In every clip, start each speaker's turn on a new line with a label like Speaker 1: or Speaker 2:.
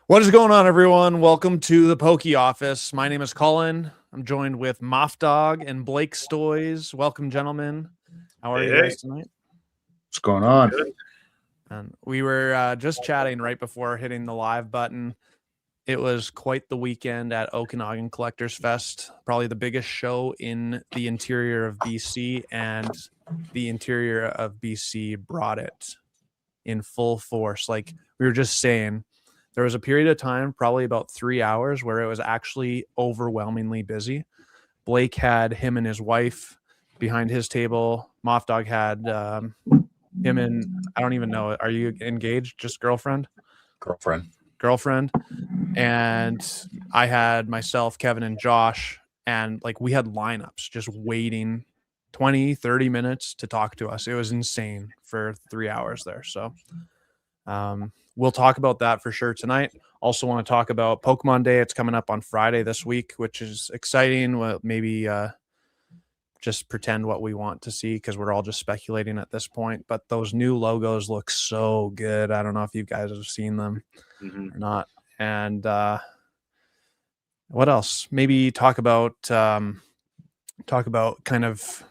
Speaker 1: What is going on, everyone? Welcome to the Poke Office. My name is Colin. I'm joined with Moffdawg and Blakestoise. Welcome, gentlemen. How are you guys tonight?
Speaker 2: What's going on?
Speaker 1: And we were just chatting right before hitting the live button. It was quite the weekend at Okanagan Collectors Fest, probably the biggest show in the interior of BC, and the interior of BC brought it in full force. Like we were just saying, there was a period of time, probably about 3 hours, where it was actually overwhelmingly busy. Blake had him and his wife behind his table. Moffdawg had him and, I don't even know, are you engaged? Just girlfriend? Girlfriend. And I had myself, Kevin, and Josh, and like we had lineups just waiting 20, 30 minutes to talk to us. It was insane for 3 hours there. So we'll talk about that for sure tonight. Also want to talk about Pokemon Day. It's coming up on Friday this week, which is exciting. Well, maybe just pretend what we want to see because we're all just speculating at this point. But those new logos look so good. I don't know if you guys have seen them or not. And what else? Maybe talk about kind of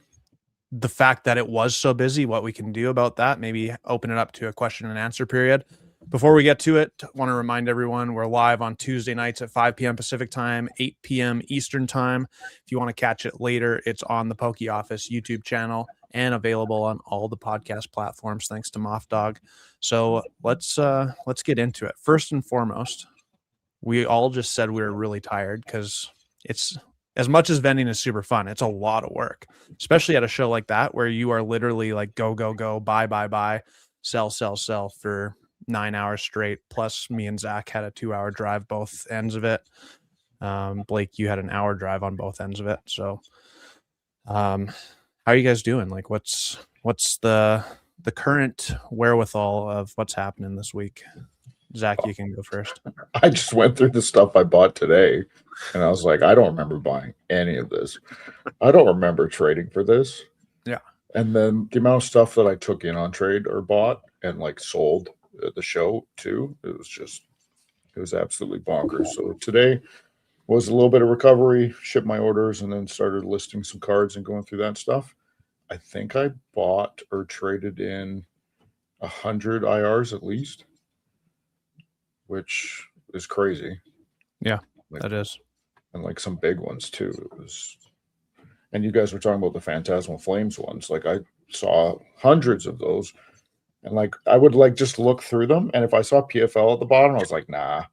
Speaker 1: the fact that it was so busy, what we can do about that. Maybe open it up to a question and answer period. Before we get to it, I want to remind everyone we're live on Tuesday nights at 5 p.m. Pacific time, 8 p.m. Eastern time. If you want to catch it later, it's on the Poke Office YouTube channel and available on all the podcast platforms, thanks to Moffdawg. So let's get into it. First and foremost, we all just said we were really tired because it's, as much as vending is super fun, it's a lot of work, especially at a show like that where you are literally like go, go, go, buy, sell for 9 hours straight. Plus me and Zach had a 2-hour drive both ends of it. Blake, you had an hour drive on both ends of it. So how are you guys doing? Like what's the current wherewithal of what's happening this week? Zach, you can go first.
Speaker 2: I just went through the stuff I bought today, and I was like, I don't remember buying any of this. I don't remember trading for this.
Speaker 1: Yeah.
Speaker 2: And then the amount of stuff that I took in on trade or bought and like sold at the show too, it was absolutely bonkers. So today was a little bit of recovery, shipped my orders, and then started listing some cards and going through that stuff. I think I bought or traded in 100 IRs at least, which is crazy.
Speaker 1: Yeah, that is.
Speaker 2: And like some big ones too. It was, and you guys were talking about the Phantasmal Flames ones. Like I saw hundreds of those, and like I would like just look through them, and if I saw PFL at the bottom, I was like, nah.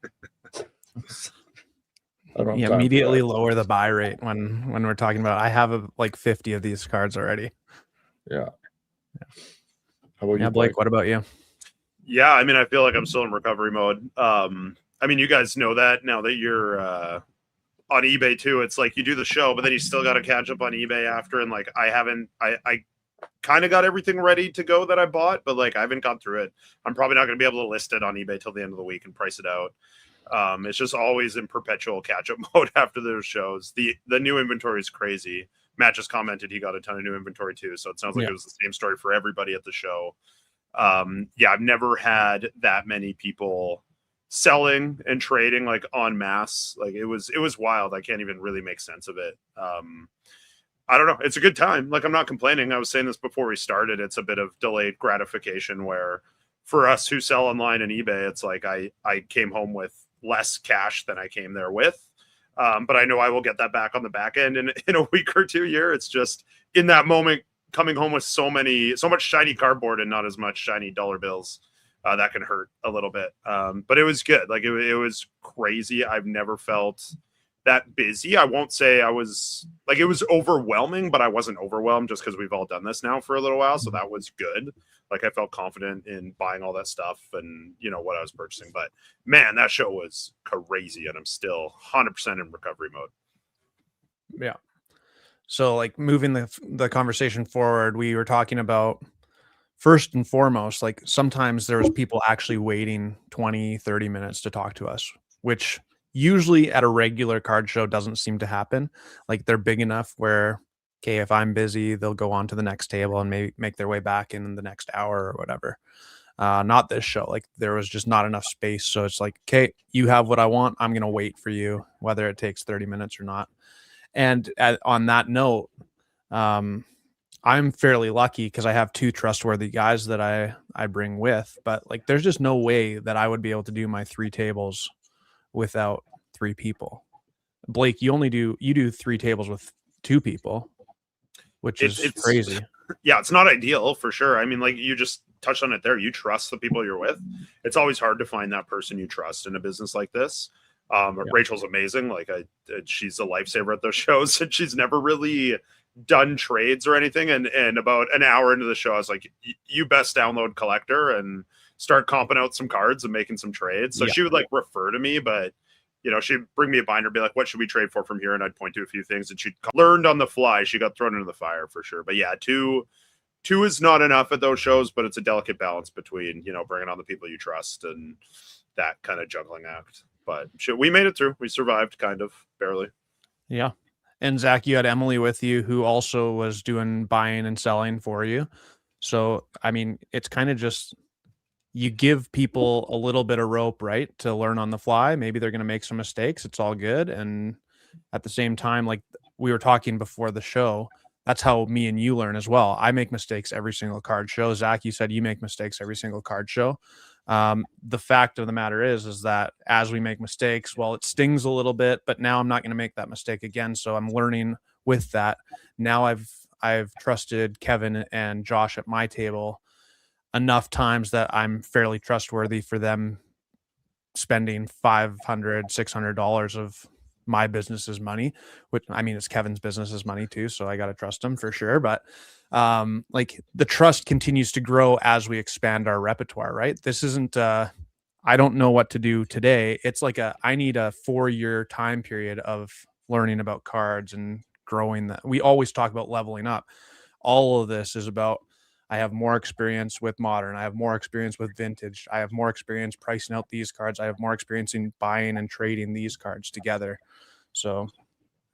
Speaker 1: I don't immediately lower the buy rate when we're talking about. I have like 50 of these cards already.
Speaker 2: Yeah. How about you,
Speaker 1: Blake? What about you?
Speaker 3: Yeah, I mean, I feel like I'm still in recovery mode. I mean, you guys know that now that you're on eBay too. It's like you do the show, but then you still got to catch up on eBay after. And like, I kind of got everything ready to go that I bought, but like, I haven't gone through it. I'm probably not going to be able to list it on eBay till the end of the week and price it out. It's just always in perpetual catch-up mode after those shows. The new inventory is crazy. Matt just commented he got a ton of new inventory too, so it sounds like it was the same story for everybody at the show. Yeah, I've never had that many people selling and trading like en masse. Like it was wild. I can't even really make sense of it. I don't know. It's a good time. Like I'm not complaining. I was saying this before we started. It's a bit of delayed gratification where for us who sell online and eBay, it's like I came home with less cash than I came there with. But I know I will get that back on the back end in a week or 2 years. It's just in that moment coming home with so much shiny cardboard and not as much shiny dollar bills, that can hurt a little bit. But it was good. Like it was crazy. I've never felt that busy. I won't say I was like, it was overwhelming, but I wasn't overwhelmed just because we've all done this now for a little while. So that was good. Like I felt confident in buying all that stuff and what I was purchasing, but man, that show was crazy and I'm still 100% in recovery mode.
Speaker 1: Yeah. So like moving the conversation forward, we were talking about first and foremost, like sometimes there was people actually waiting 20, 30 minutes to talk to us, which usually at a regular card show doesn't seem to happen. Like they're big enough where, okay, if I'm busy, they'll go on to the next table and maybe make their way back in the next hour or whatever. Not this show. Like there was just not enough space. So it's like, okay, you have what I want. I'm going to wait for you, whether it takes 30 minutes or not. And on that note, I'm fairly lucky because I have 2 trustworthy guys that I bring with, but like there's just no way that I would be able to do my 3 tables without 3 people. Blake, you do 3 tables with 2 people, which is crazy.
Speaker 3: Yeah, it's not ideal for sure. I mean, like you just touched on it there. You trust the people you're with. It's always hard to find that person you trust in a business like this. Rachel's amazing. Like she's a lifesaver at those shows, and she's never really done trades or anything. And about an hour into the show, I was like, you best download Collector and start comping out some cards and making some trades. So she would like refer to me, but she'd bring me a binder, be like, what should we trade for from here? And I'd point to a few things, and she learned on the fly. She got thrown into the fire for sure. But yeah, two is not enough at those shows, but it's a delicate balance between, bringing on the people you trust and that kind of juggling act. But we made it through. We survived kind of barely.
Speaker 1: Yeah. And Zach, you had Emily with you who also was doing buying and selling for you. So, I mean, it's kind of just, you give people a little bit of rope, right, to learn on the fly. Maybe they're going to make some mistakes. It's all good. And at the same time, like we were talking before the show, that's how me and you learn as well. I make mistakes every single card show. Zach, you said you make mistakes every single card show. The fact of the matter is that as we make mistakes, well, it stings a little bit, but now I'm not going to make that mistake again. So I'm learning with that. Now I've trusted Kevin and Josh at my table enough times that I'm fairly trustworthy for them spending $500, $600 of my business's money, which I mean, it's Kevin's business's money too. So I got to trust him for sure. But like the trust continues to grow as we expand our repertoire, right? This isn't, I don't know what to do today. It's like I need a 4-year time period of learning about cards and growing that. We always talk about leveling up. All of this is about, I have more experience with modern. I have more experience with vintage. I have more experience pricing out these cards. I have more experience in buying and trading these cards together. So,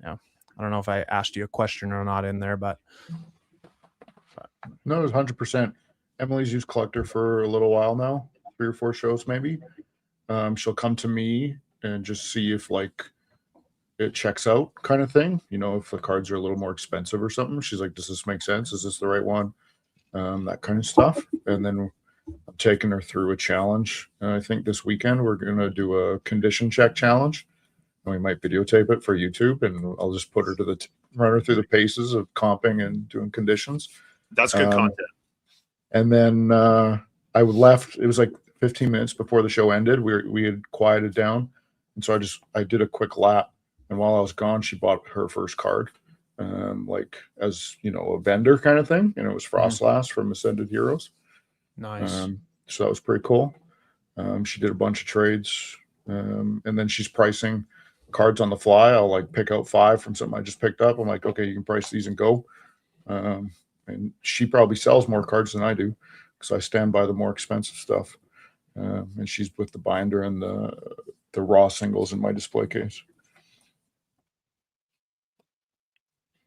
Speaker 1: yeah, I don't know if I asked you a question or not in there, but
Speaker 2: no, it was 100%. Emily's used Collector for a little while now, 3 or 4 shows maybe. She'll come to me and just see if like it checks out kind of thing. If the cards are a little more expensive or something, she's like, does this make sense? Is this the right one? That kind of stuff. And then I'm taking her through a challenge. I think this weekend we're going to do a condition check challenge. And we might videotape it for YouTube, and I'll just put her to run her through the paces of comping and doing conditions.
Speaker 3: That's good content.
Speaker 2: And then I left. It was like 15 minutes before the show ended. We had quieted down. And so I did a quick lap. And while I was gone, she bought her first card. Like as a vendor kind of thing, and it was Frostlass from Ascended Heroes.
Speaker 1: Nice.
Speaker 2: So that was pretty cool. She did a bunch of trades, and then she's pricing cards on the fly. I'll like pick out 5 from something I just picked up. I'm like, okay, you can price these and go. And she probably sells more cards than I do because I stand by the more expensive stuff. And she's with the binder and the raw singles in my display case.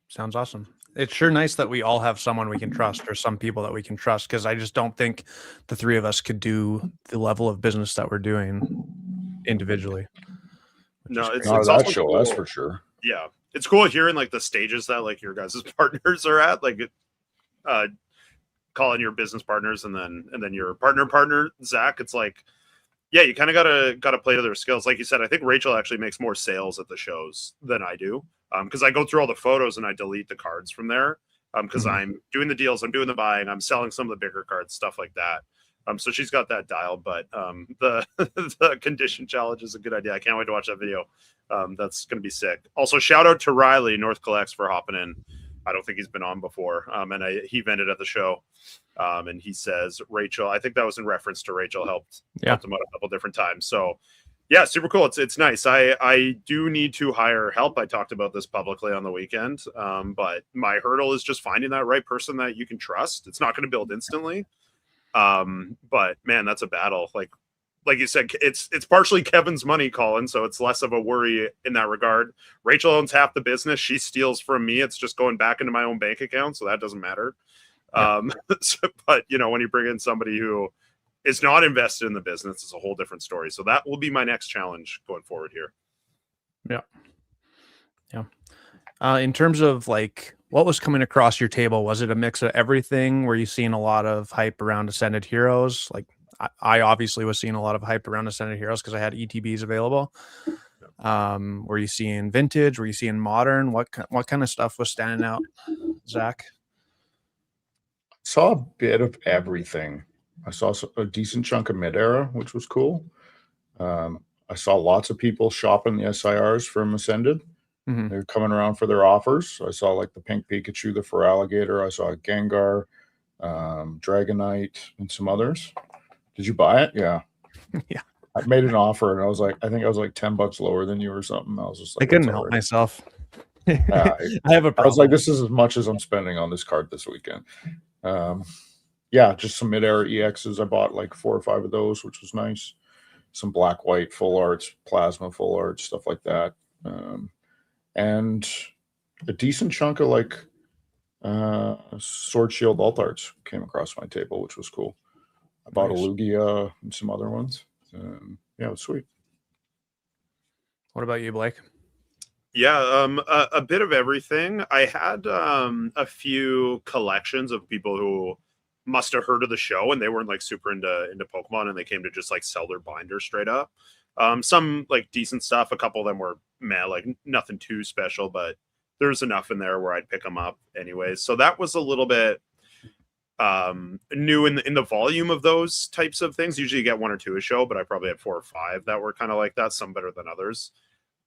Speaker 1: Sounds awesome. It's sure nice that we all have someone we can trust, or some people that we can trust, because I just don't think the 3 of us could do the level of business that we're doing individually.
Speaker 3: No, it's
Speaker 2: that
Speaker 3: also
Speaker 2: show,
Speaker 3: cool.
Speaker 2: that's for sure.
Speaker 3: Yeah, it's cool hearing like the stages that like your guys' partners are at, like calling your business partners and then your partner Zach. It's like, yeah, you kind of gotta play to their skills. Like you said, I think Rachel actually makes more sales at the shows than I do. Because I go through all the photos and I delete the cards from there. Because I'm doing the deals, I'm doing the buying, I'm selling some of the bigger cards, stuff like that. So she's got that dialed. But the condition challenge is a good idea. I can't wait to watch that video. That's gonna be sick. Also, shout out to Riley North Collects for hopping in. I don't think he's been on before. He vented at the show. And he says Rachel, I think that was in reference to Rachel helped him out a couple different times. So yeah, super cool. It's nice. I do need to hire help. I talked about this publicly on the weekend. But my hurdle is just finding that right person that you can trust. It's not going to build instantly. But man, that's a battle. Like you said, it's partially Kevin's money, Colin, so it's less of a worry in that regard. Rachel owns half the business. She steals from me. It's just going back into my own bank account, so that doesn't matter. Yeah. But when you bring in somebody who is not invested in the business. It's a whole different story. So that will be my next challenge going forward here.
Speaker 1: Yeah. In terms of like what was coming across your table, was it a mix of everything? Were you seeing a lot of hype around Ascended Heroes? Like I obviously was seeing a lot of hype around Ascended Heroes because I had ETBs available. Were you seeing vintage? Were you seeing modern? What kind of stuff was standing out, Zach?
Speaker 2: Saw a bit of everything. I saw a decent chunk of mid-era, which was cool. I saw lots of people shopping the SIRs from Ascended.
Speaker 1: Mm-hmm.
Speaker 2: They're coming around for their offers. I saw like the Pink Pikachu, the Feraligatr. I saw a Gengar, Dragonite, and some others. Did you buy it? Yeah.
Speaker 1: Yeah.
Speaker 2: I made an offer, and I think I was like $10 lower than you or something. I was just like,
Speaker 1: I couldn't help myself. I have a problem.
Speaker 2: I was like, this is as much as I'm spending on this card this weekend. Yeah, just some mid-era EXs. I bought like 4 or 5 of those, which was nice. Some black, white, full arts, plasma, full arts, stuff like that. And a decent chunk of like Sword Shield alt arts came across my table, which was cool. I bought a Lugia and some other ones. Yeah, it was sweet.
Speaker 1: What about you, Blake?
Speaker 3: Yeah, a bit of everything. I had a few collections of people who must have heard of the show and they weren't like super into Pokemon, and they came to just like sell their binders straight up. Some like decent stuff. A couple of them were like nothing too special, but there's enough in there where I'd pick them up anyways. So that was a little bit new in the volume of those types of things. Usually you get 1 or 2 a show, but I probably had 4 or 5 that were kind of like that, some better than others.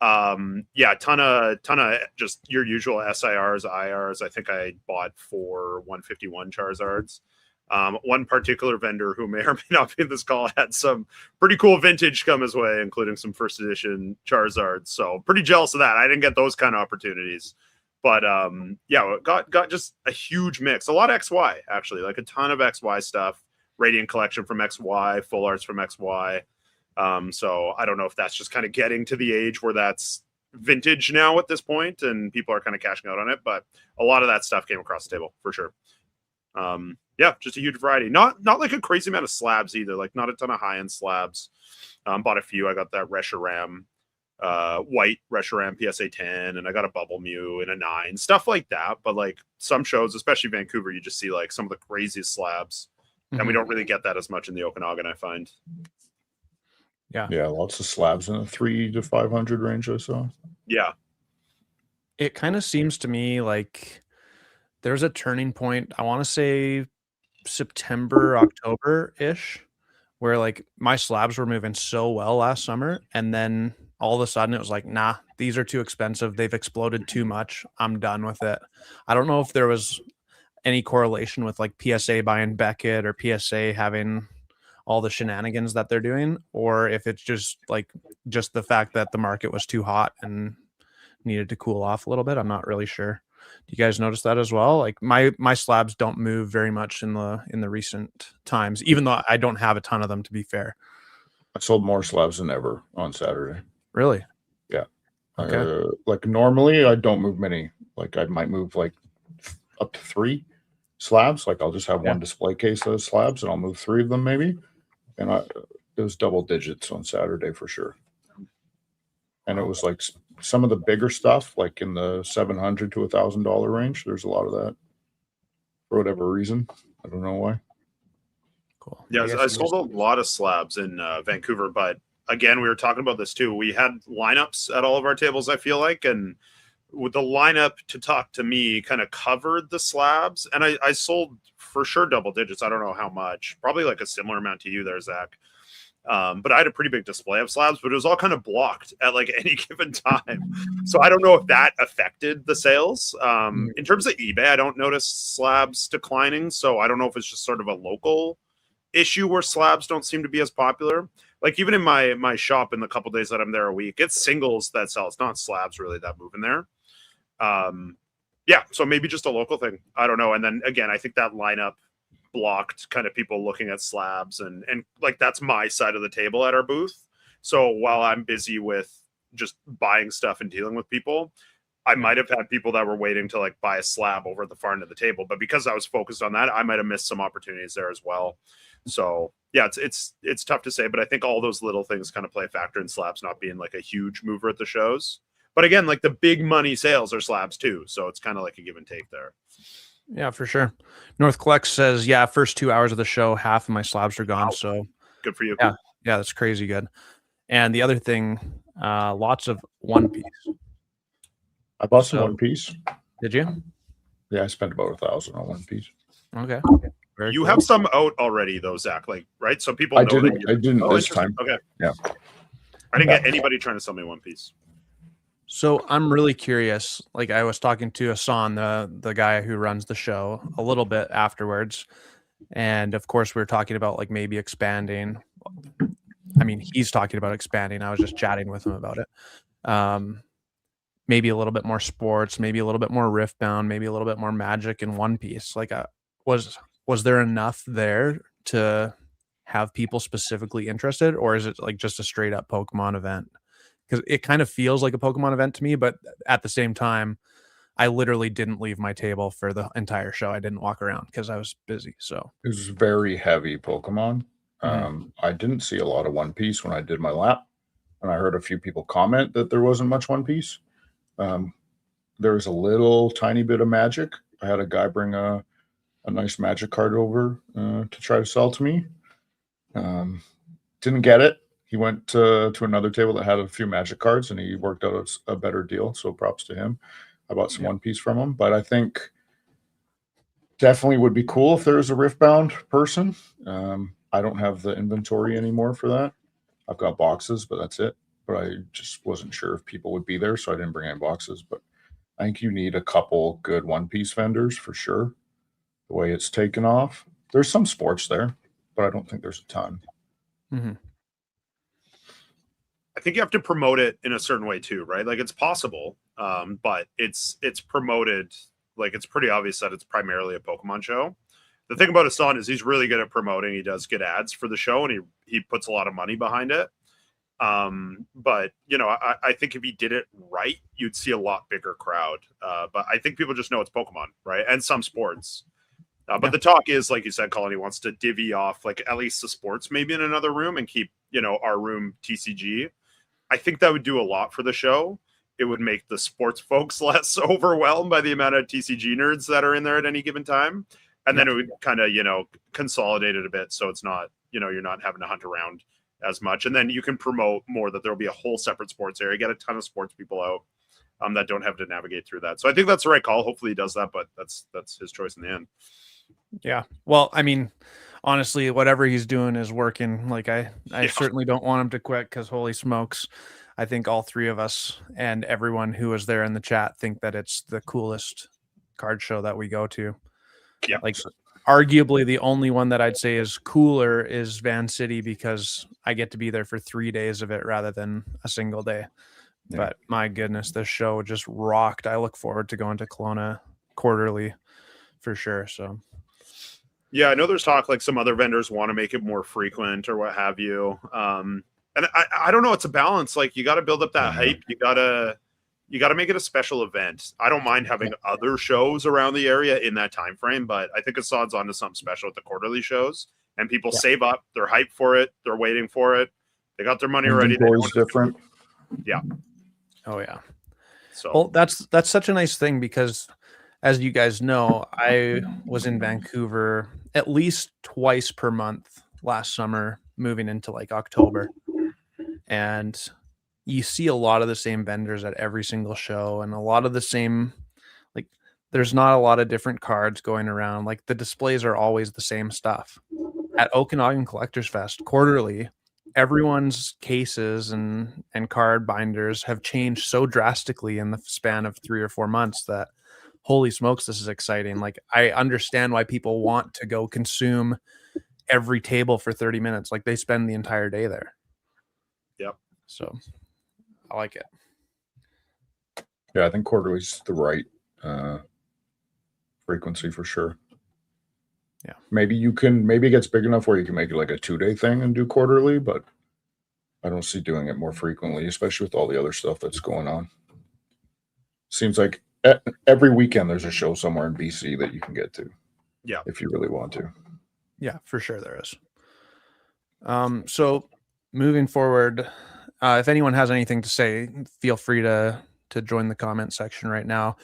Speaker 3: Yeah, ton of just your usual SIRs, IRs. I think I bought 4 151 Charizards. One particular vendor who may or may not be in this call had some pretty cool vintage come his way, including some first edition Charizards. So pretty jealous of that. I didn't get those kind of opportunities. But yeah, got just a huge mix. A lot of XY, actually, like a ton of XY stuff. Radiant collection from XY, full arts from XY. So I don't know if that's just kind of getting to the age where that's vintage now at this point and people are kind of cashing out on it. But a lot of that stuff came across the table for sure. Yeah, just a huge variety. Not like a crazy amount of slabs either. Like not a ton of high-end slabs. Bought a few. I got that Reshiram, white Reshiram PSA 10, and I got a Bubble Mew in a 9, stuff like that. But like some shows, especially Vancouver, you just see like some of the craziest slabs, and we don't really get that as much in the Okanagan, I find.
Speaker 2: Yeah, lots of slabs in the 300 to 500 range. I saw.
Speaker 3: Yeah,
Speaker 1: it kind of seems to me like there's a turning point. I want to say September, October-ish, where like my slabs were moving so well last summer, and then all of a sudden it was like, nah, these are too expensive. They've exploded too much. I'm done with it. I don't know if there was any correlation with like PSA buying Beckett or PSA having all the shenanigans that they're doing, or if it's just the fact that the market was too hot and needed to cool off a little bit. I'm not really sure. Do you guys notice that as well? Like my slabs don't move very much in the recent times, even though I don't have a ton of them, to be fair.
Speaker 2: I sold more slabs than ever on Saturday.
Speaker 1: Really?
Speaker 2: Yeah.
Speaker 1: Okay.
Speaker 2: Like normally I don't move many. Like I might move like up to 3 slabs. Like I'll just have one display case of slabs and I'll move 3 of them maybe. And it was double digits on Saturday for sure. And it was like some of the bigger stuff, like in the $700 to $1,000 range. There's a lot of that for whatever reason. I don't know why.
Speaker 1: Cool.
Speaker 3: Yeah, I sold a lot of slabs in Vancouver, but again, we were talking about this too. We had lineups at all of our tables, I feel like, and with the lineup to talk to me kind of covered the slabs, and I sold for sure double digits. I don't know how much, probably like a similar amount to you there, Zach. But I had a pretty big display of slabs, but it was all kind of blocked at like any given time. So I don't know if that affected the sales. In terms of eBay, I don't notice slabs declining. So I don't know if it's just sort of a local issue where slabs don't seem to be as popular. Like even in my shop in the couple days that I'm there a week, it's singles that sell. It's not slabs really that move in there. Yeah, so maybe just a local thing. I don't know. And then again, I think that lineup blocked kind of people looking at slabs and like that's my side of the table at our booth. So while I'm busy with just buying stuff and dealing with people, I might have had people that were waiting to like buy a slab over at the far end of the table, but because I was focused on that, I might have missed some opportunities there as well. So yeah, it's tough to say, but I think all those little things kind of play a factor in slabs not being like a huge mover at the shows. But again, like the big money sales are slabs too, so it's kind of like a give and take there.
Speaker 1: Yeah, for sure. North Collect says, yeah, first 2 hours of the show, half of my slabs are gone.
Speaker 3: Wow.
Speaker 1: So
Speaker 3: Good for you.
Speaker 1: yeah, that's crazy good. And the other thing, lots of One Piece.
Speaker 2: I bought some One Piece.
Speaker 1: Did you?
Speaker 2: Yeah, I spent about 1,000 on One Piece.
Speaker 1: Okay. Very
Speaker 3: You
Speaker 1: cool.
Speaker 3: have some out already though, Zach, like, right? So people
Speaker 2: I
Speaker 3: know
Speaker 2: didn't this
Speaker 3: interesting.
Speaker 2: time.
Speaker 3: Okay.
Speaker 2: Yeah.
Speaker 3: I didn't get anybody trying to sell me One Piece.
Speaker 1: So I'm really curious. Like I was talking to Hassan, the guy who runs the show, a little bit afterwards. And of course we were talking about like maybe expanding. I mean, he's talking about expanding. I was just chatting with him about it. Maybe a little bit more sports, maybe a little bit more Riftbound, maybe a little bit more Magic in One Piece. Like was there enough there to have people specifically interested, or is it like just a straight up Pokemon event? Because it kind of feels like a Pokemon event to me, but at the same time, I literally didn't leave my table for the entire show. I didn't walk around because I was busy. So
Speaker 2: It was very heavy Pokemon. I didn't see a lot of One Piece when I did my lap, and I heard a few people comment that there wasn't much One Piece. There was a little tiny bit of Magic. I had a guy bring a nice Magic card over to try to sell to me. Didn't get it. He went to another table that had a few Magic cards, and he worked out a better deal. So props to him. I bought some One Piece from him, but I think definitely would be cool if there was a Riftbound person. I don't have the inventory anymore for that. I've got boxes, but that's it. But I just wasn't sure if people would be there, so I didn't bring any boxes. But I think you need a couple good One Piece vendors for sure. The way it's taken off, there's some sports there, but I don't think there's a ton.
Speaker 1: mm-hmm.
Speaker 3: I think you have to promote it in a certain way too, right? Like it's possible, but it's promoted. Like it's pretty obvious that it's primarily a Pokemon show. The thing about Hassan is he's really good at promoting. He does good ads for the show, and he puts a lot of money behind it. But you know, I think if he did it right, you'd see a lot bigger crowd. But I think people just know it's Pokemon, right? And some sports. But the talk is, like you said, Colin, he wants to divvy off like at least the sports maybe in another room and keep, you know, our room TCG. I think that would do a lot for the show. It would make the sports folks less overwhelmed by the amount of TCG nerds that are in there at any given time. And then it would kind of, you know, consolidate it a bit. So it's not, you know, you're not having to hunt around as much. And then you can promote more that there'll be a whole separate sports area. Get a ton of sports people out that don't have to navigate through that. So I think that's the right call. Hopefully he does that, but that's his choice in the end.
Speaker 1: Yeah. Well, I mean, honestly, whatever he's doing is working. Like I certainly don't want him to quit because holy smokes, I think all three of us and everyone who was there in the chat think that it's the coolest card show that we go to.
Speaker 3: Yeah.
Speaker 1: Like arguably the only one that I'd say is cooler is Van City because I get to be there for 3 days of it rather than a single day. Yeah. But my goodness, this show just rocked. I look forward to going to Kelowna quarterly for sure. So
Speaker 3: yeah, I know there's talk like some other vendors want to make it more frequent or what have you. And I don't know. It's a balance. Like you got to build up that hype. You got to make it a special event. I don't mind having other shows around the area in that time frame, but I think Assad's onto something special with the quarterly shows. And people save up. They're hyped for it. They're waiting for it. They got their money ready.
Speaker 2: It's different.
Speaker 3: Yeah.
Speaker 1: Oh yeah.
Speaker 3: So
Speaker 1: well, that's such a nice thing because as you guys know, I was in Vancouver at least twice per month last summer, moving into like October. And you see a lot of the same vendors at every single show and a lot of the same, like there's not a lot of different cards going around. Like the displays are always the same stuff. At Okanagan Collectors Fest quarterly, everyone's cases and card binders have changed so drastically in the span of 3 or 4 months that holy smokes, this is exciting. Like I understand why people want to go consume every table for 30 minutes. Like they spend the entire day there.
Speaker 3: Yep.
Speaker 1: So I like it.
Speaker 2: Yeah, I think quarterly's the right frequency for sure.
Speaker 1: Yeah.
Speaker 2: Maybe it gets big enough where you can make it like a 2-day thing and do quarterly, but I don't see doing it more frequently, especially with all the other stuff that's going on. seems like every weekend there's a show somewhere in BC that you can get to.
Speaker 3: Yeah.
Speaker 2: If you really want to.
Speaker 1: Yeah, for sure there is. So moving forward, if anyone has anything to say, feel free to join the comment section right now.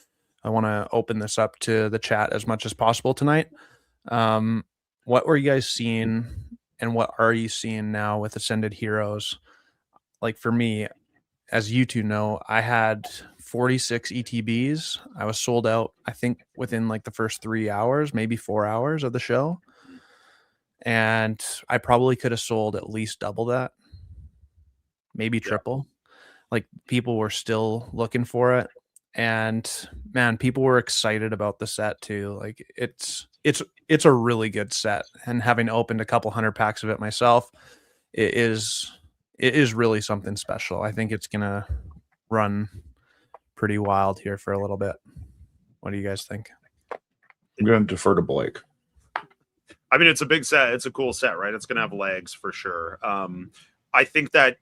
Speaker 1: I want to open this up to the chat as much as possible tonight. What were you guys seeing and what are you seeing now with Ascended Heroes? Like for me, as you two know, I had 46 ETBs. I was sold out, I think, within like the first 3 hours, maybe 4 hours of the show. And I probably could have sold at least double that, maybe triple. Like people were still looking for it. And man, people were excited about the set too. Like it's a really good set. And having opened a couple hundred packs of it myself, it is really something special. I think it's gonna run pretty wild here for a little bit. What do you guys think?
Speaker 2: I'm going to defer to Blake.
Speaker 3: I mean, it's a big set. It's a cool set, right? It's going to have legs for sure. I think that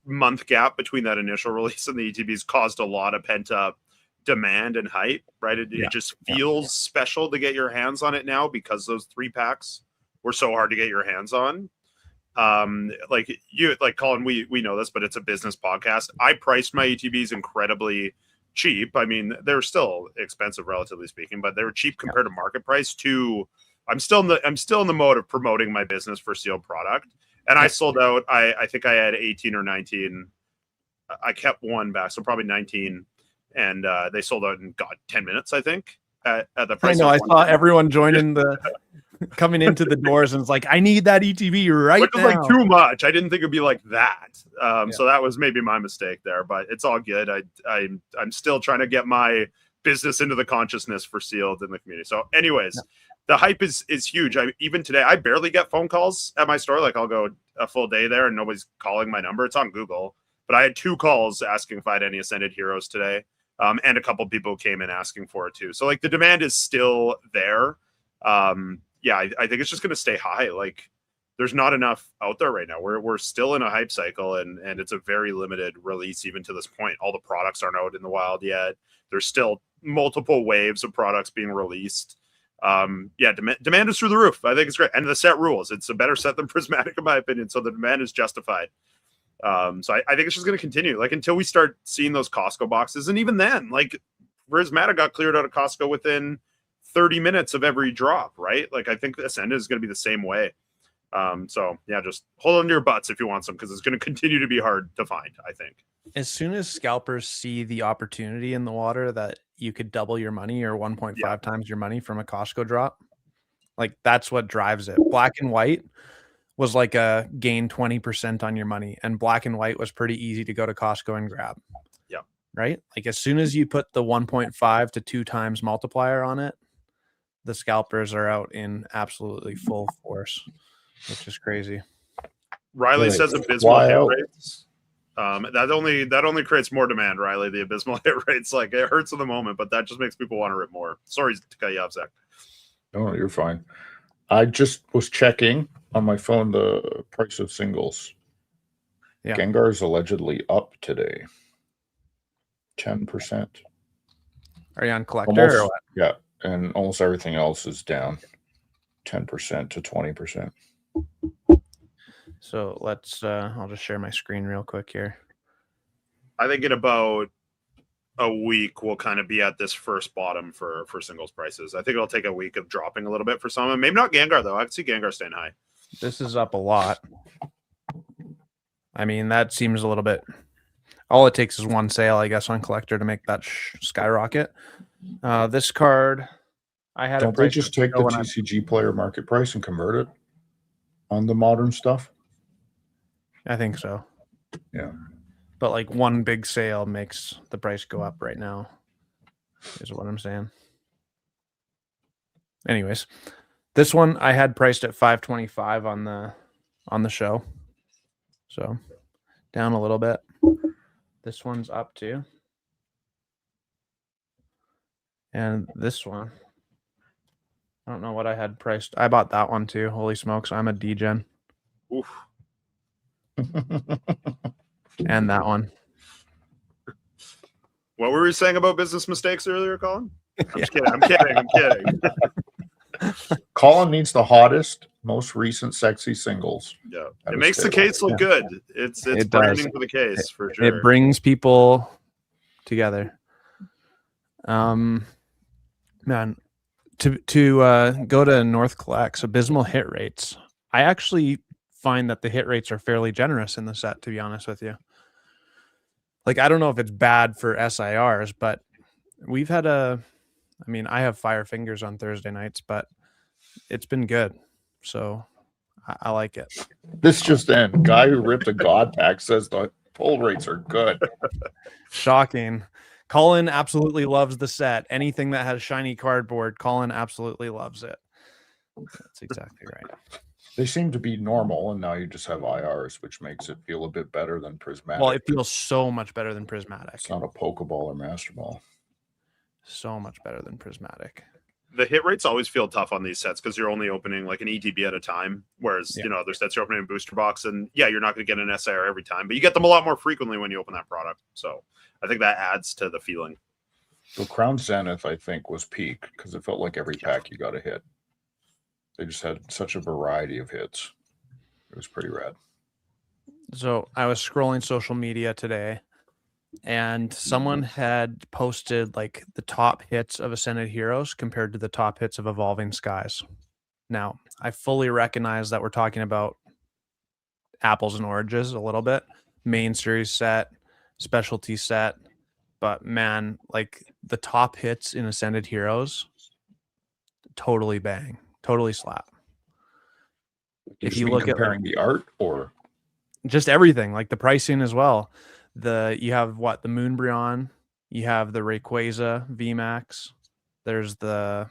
Speaker 3: month gap between that initial release and the ETBs caused a lot of pent up demand and hype, right? It just feels special to get your hands on it now because those 3 packs were so hard to get your hands on. Like Colin, we know this, but it's a business podcast. I priced my ETBs incredibly cheap. I mean, they're still expensive, relatively speaking, but they were cheap compared to market price. I'm still in the mode of promoting my business for sealed product, and I sold out. I think I had 18 or 19. I kept one back, so probably 19, and they sold out in 10 minutes. I think at the price.
Speaker 1: I know. I saw everyone joining coming into the doors, and it's like, I need that ETB right
Speaker 3: Which
Speaker 1: now.
Speaker 3: was like too much. I didn't think it'd be like that. So that was maybe my mistake there, but it's all good. I'm still trying to get my business into the consciousness for sealed in the community. So anyways, the hype is huge. Even today, I barely get phone calls at my store. Like I'll go a full day there and nobody's calling my number. It's on Google, but I had 2 calls asking if I had any Ascended Heroes today. And a couple people came in asking for it too. So like the demand is still there. I think it's just going to stay high. Like there's not enough out there right now. We're still in a hype cycle and it's a very limited release even to this point. All the products aren't out in the wild yet. There's still multiple waves of products being released. Demand is through the roof. I think it's great. And the set rules. It's a better set than Prismatic in my opinion. So the demand is justified. So I think it's just going to continue like until we start seeing those Costco boxes. And even then, like Prismatic got cleared out of Costco within 30 minutes of every drop, right? Like I think Ascended is going to be the same way. Just hold on to your butts if you want some, because it's going to continue to be hard to find, I think.
Speaker 1: As soon as scalpers see the opportunity in the water that you could double your money or 1.5 times your money from a Costco drop, like that's what drives it. Black and white was like a gain 20% on your money, and black and white was pretty easy to go to Costco and grab.
Speaker 3: Yeah.
Speaker 1: Right? Like as soon as you put the 1.5 to 2 times multiplier on it, the scalpers are out in absolutely full force, which is crazy.
Speaker 3: Riley says abysmal hit rates. That only creates more demand, Riley. The abysmal hit rates, like it hurts in the moment, but that just makes people want to rip more. Sorry to cut you off, Zach.
Speaker 2: No, you're fine. I just was checking on my phone the price of singles. Yeah. Gengar is allegedly up today. 10%.
Speaker 1: Are you on collector or what?
Speaker 2: Yeah, and almost everything else is down 10% to 20%.
Speaker 1: So let's I'll just share my screen real quick here.
Speaker 3: I think in about a week we'll kind of be at this first bottom for singles prices. I think it'll take a week of dropping a little bit for some. Maybe not Gengar though. I can see Gengar staying high.
Speaker 1: This is up a lot. I mean, that seems a little bit. All it takes is one sale, I guess, on collector to make that skyrocket. This card, I had.
Speaker 2: Don't they just take the TCG player market price and convert it on the modern stuff?
Speaker 1: I think so.
Speaker 2: Yeah.
Speaker 1: But like one big sale makes the price go up right now, is what I'm saying. Anyways, this one I had priced at $525 on the show. So down a little bit. This one's up too. And this one, I don't know what I had priced. I bought that one too. Holy smokes, I'm a degen.
Speaker 3: Oof.
Speaker 1: And that one.
Speaker 3: What were we saying about business mistakes earlier, Colin? I'm just kidding. I'm kidding.
Speaker 2: Colin needs the hottest, most recent sexy singles.
Speaker 3: Yeah,
Speaker 2: at
Speaker 3: it
Speaker 2: his
Speaker 3: makes the
Speaker 2: table.
Speaker 3: case look good. It's
Speaker 1: It
Speaker 3: branding
Speaker 1: does.
Speaker 3: for the case for sure.
Speaker 1: It brings people together. Man, to go to North Collects, abysmal hit rates. I actually find that the hit rates are fairly generous in the set, to be honest with you. Like, I don't know if it's bad for SIRs, but we've had I have fire fingers on Thursday nights, but it's been good. So I like it.
Speaker 2: This just in. Guy who ripped a God pack says the pull rates are good.
Speaker 1: Shocking. Colin absolutely loves the set. Anything that has shiny cardboard, Colin absolutely loves it. That's exactly right.
Speaker 2: They seem to be normal, and now you just have IRs, which makes it feel a bit better than prismatic.
Speaker 1: Well, it feels so much better than prismatic.
Speaker 2: It's not a Pokeball or Master Ball.
Speaker 1: So much better than prismatic.
Speaker 3: The hit rates always feel tough on these sets because you're only opening like an ETB at a time, whereas other sets you're opening a booster box, and you're not going to get an SIR every time, but you get them a lot more frequently when you open that product. So I think that adds to the feeling.
Speaker 2: The Crown Zenith, I think, was peak because it felt like every pack you got a hit. They just had such a variety of hits. It was pretty rad.
Speaker 1: So I was scrolling social media today, and someone had posted like the top hits of Ascended Heroes compared to the top hits of Evolving Skies. Now, I fully recognize that we're talking about apples and oranges a little bit. Main series set, specialty set, but man, like the top hits in Ascended Heroes, totally bang, totally slap.
Speaker 2: If you look comparing the art or
Speaker 1: just everything, like the pricing as well. You have what, the Moonbryon, you have the Rayquaza VMAX, there's the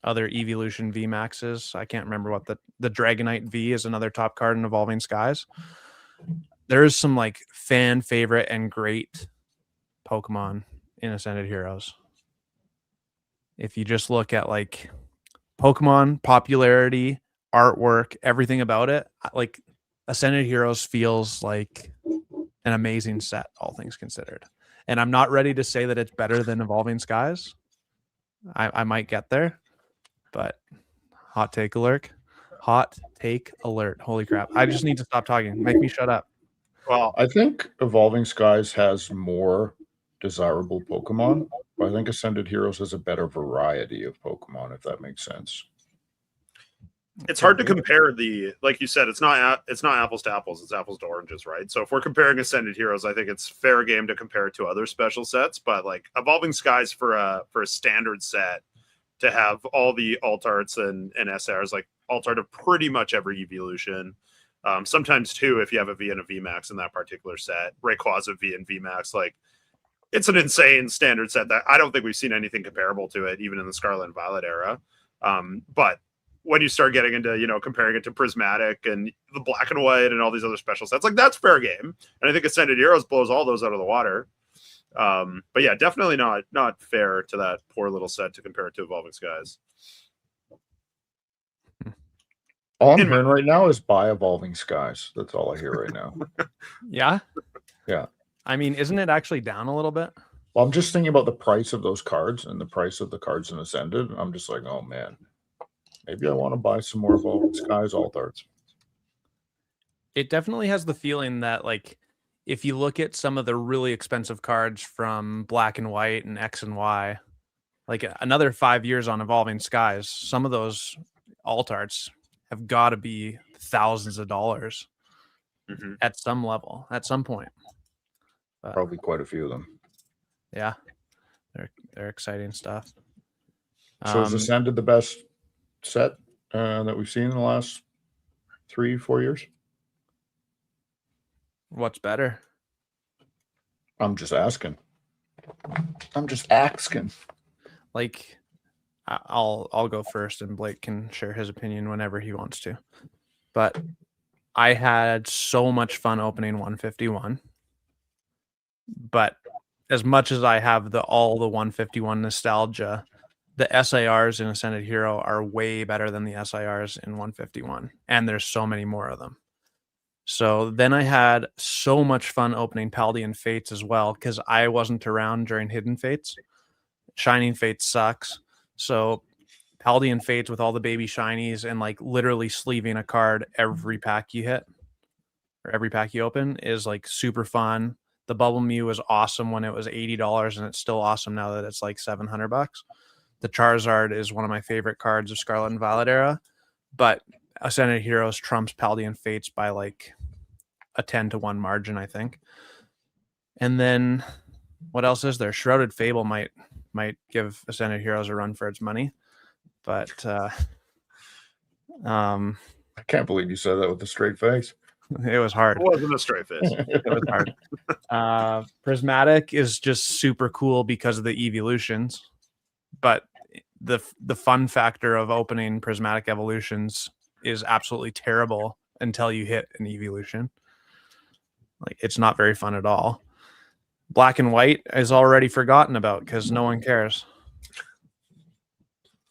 Speaker 1: other Evolution VMAXs. I can't remember what the Dragonite V is another top card in Evolving Skies. There is some like fan favorite and great Pokemon in Ascended Heroes. If you just look at like Pokemon popularity, artwork, everything about it, like Ascended Heroes feels like an amazing set, all things considered. And I'm not ready to say that it's better than Evolving Skies. I might get there, but hot take alert. Hot take alert. Holy crap. I just need to stop talking. Make me shut up.
Speaker 3: Well,
Speaker 2: I think Evolving Skies has more desirable Pokemon, but I think Ascended Heroes has a better variety of Pokemon, if that makes sense.
Speaker 3: It's hard to compare like you said, it's not apples to apples, it's apples to oranges, right? So if we're comparing Ascended Heroes, I think it's fair game to compare it to other special sets, but like Evolving Skies for a standard set to have all the alt arts and SRs, like alt art of pretty much every evolution. Sometimes two if you have a V and a VMAX in that particular set. Rayquaza V and VMAX, like it's an insane standard set that I don't think we've seen anything comparable to it, even in the Scarlet and Violet era. But when you start getting into, comparing it to Prismatic and the Black and White and all these other special sets, like that's fair game. And I think Ascended Heroes blows all those out of the water. But yeah, definitely not fair to that poor little set to compare it to Evolving Skies.
Speaker 2: All I'm hearing right now is buy Evolving Skies. That's all I hear right now.
Speaker 1: Yeah?
Speaker 2: Yeah.
Speaker 1: I mean, isn't it actually down a little bit?
Speaker 2: Well, I'm just thinking about the price of those cards and the price of the cards in Ascended. I'm just like, oh man, maybe I want to buy some more Evolving Skies alt arts.
Speaker 1: It definitely has the feeling that, like, if you look at some of the really expensive cards from Black and White and X and Y, like another 5 years on Evolving Skies, some of those alt arts have got to be thousands of dollars at some level, at some point. But,
Speaker 2: probably quite a few of them.
Speaker 1: Yeah, they're exciting stuff.
Speaker 2: So is Ascended the best set that we've seen in the last 3-4 years?
Speaker 1: What's better?
Speaker 2: I'm just asking.
Speaker 1: Like, I'll go first, and Blake can share his opinion whenever he wants to. But I had so much fun opening 151. But as much as I have all the 151 nostalgia, the SIRs in Ascended Hero are way better than the SIRs in 151, and there's so many more of them. So then I had so much fun opening Paldean Fates as well, because I wasn't around during Hidden Fates. Shining Fates sucks. So Paldean Fates with all the baby shinies and like literally sleeving a card every pack you hit or every pack you open is like super fun. The Bubble Mew was awesome when it was $80, and it's still awesome now that it's like $700. The Charizard is one of my favorite cards of Scarlet and Violet era, but Ascended Heroes trumps Paldean Fates by like a 10-1 margin, I think. And then what else is there? Shrouded Fable might give Ascended Heroes a run for its money, but
Speaker 2: I can't believe you said that with a straight face.
Speaker 1: it was hard.
Speaker 3: It wasn't a straight face.
Speaker 1: It was hard. Prismatic is just super cool because of the evolutions, but the fun factor of opening Prismatic Evolutions is absolutely terrible until you hit an evolution. Like, it's not very fun at all. Black and White is already forgotten about because no one cares.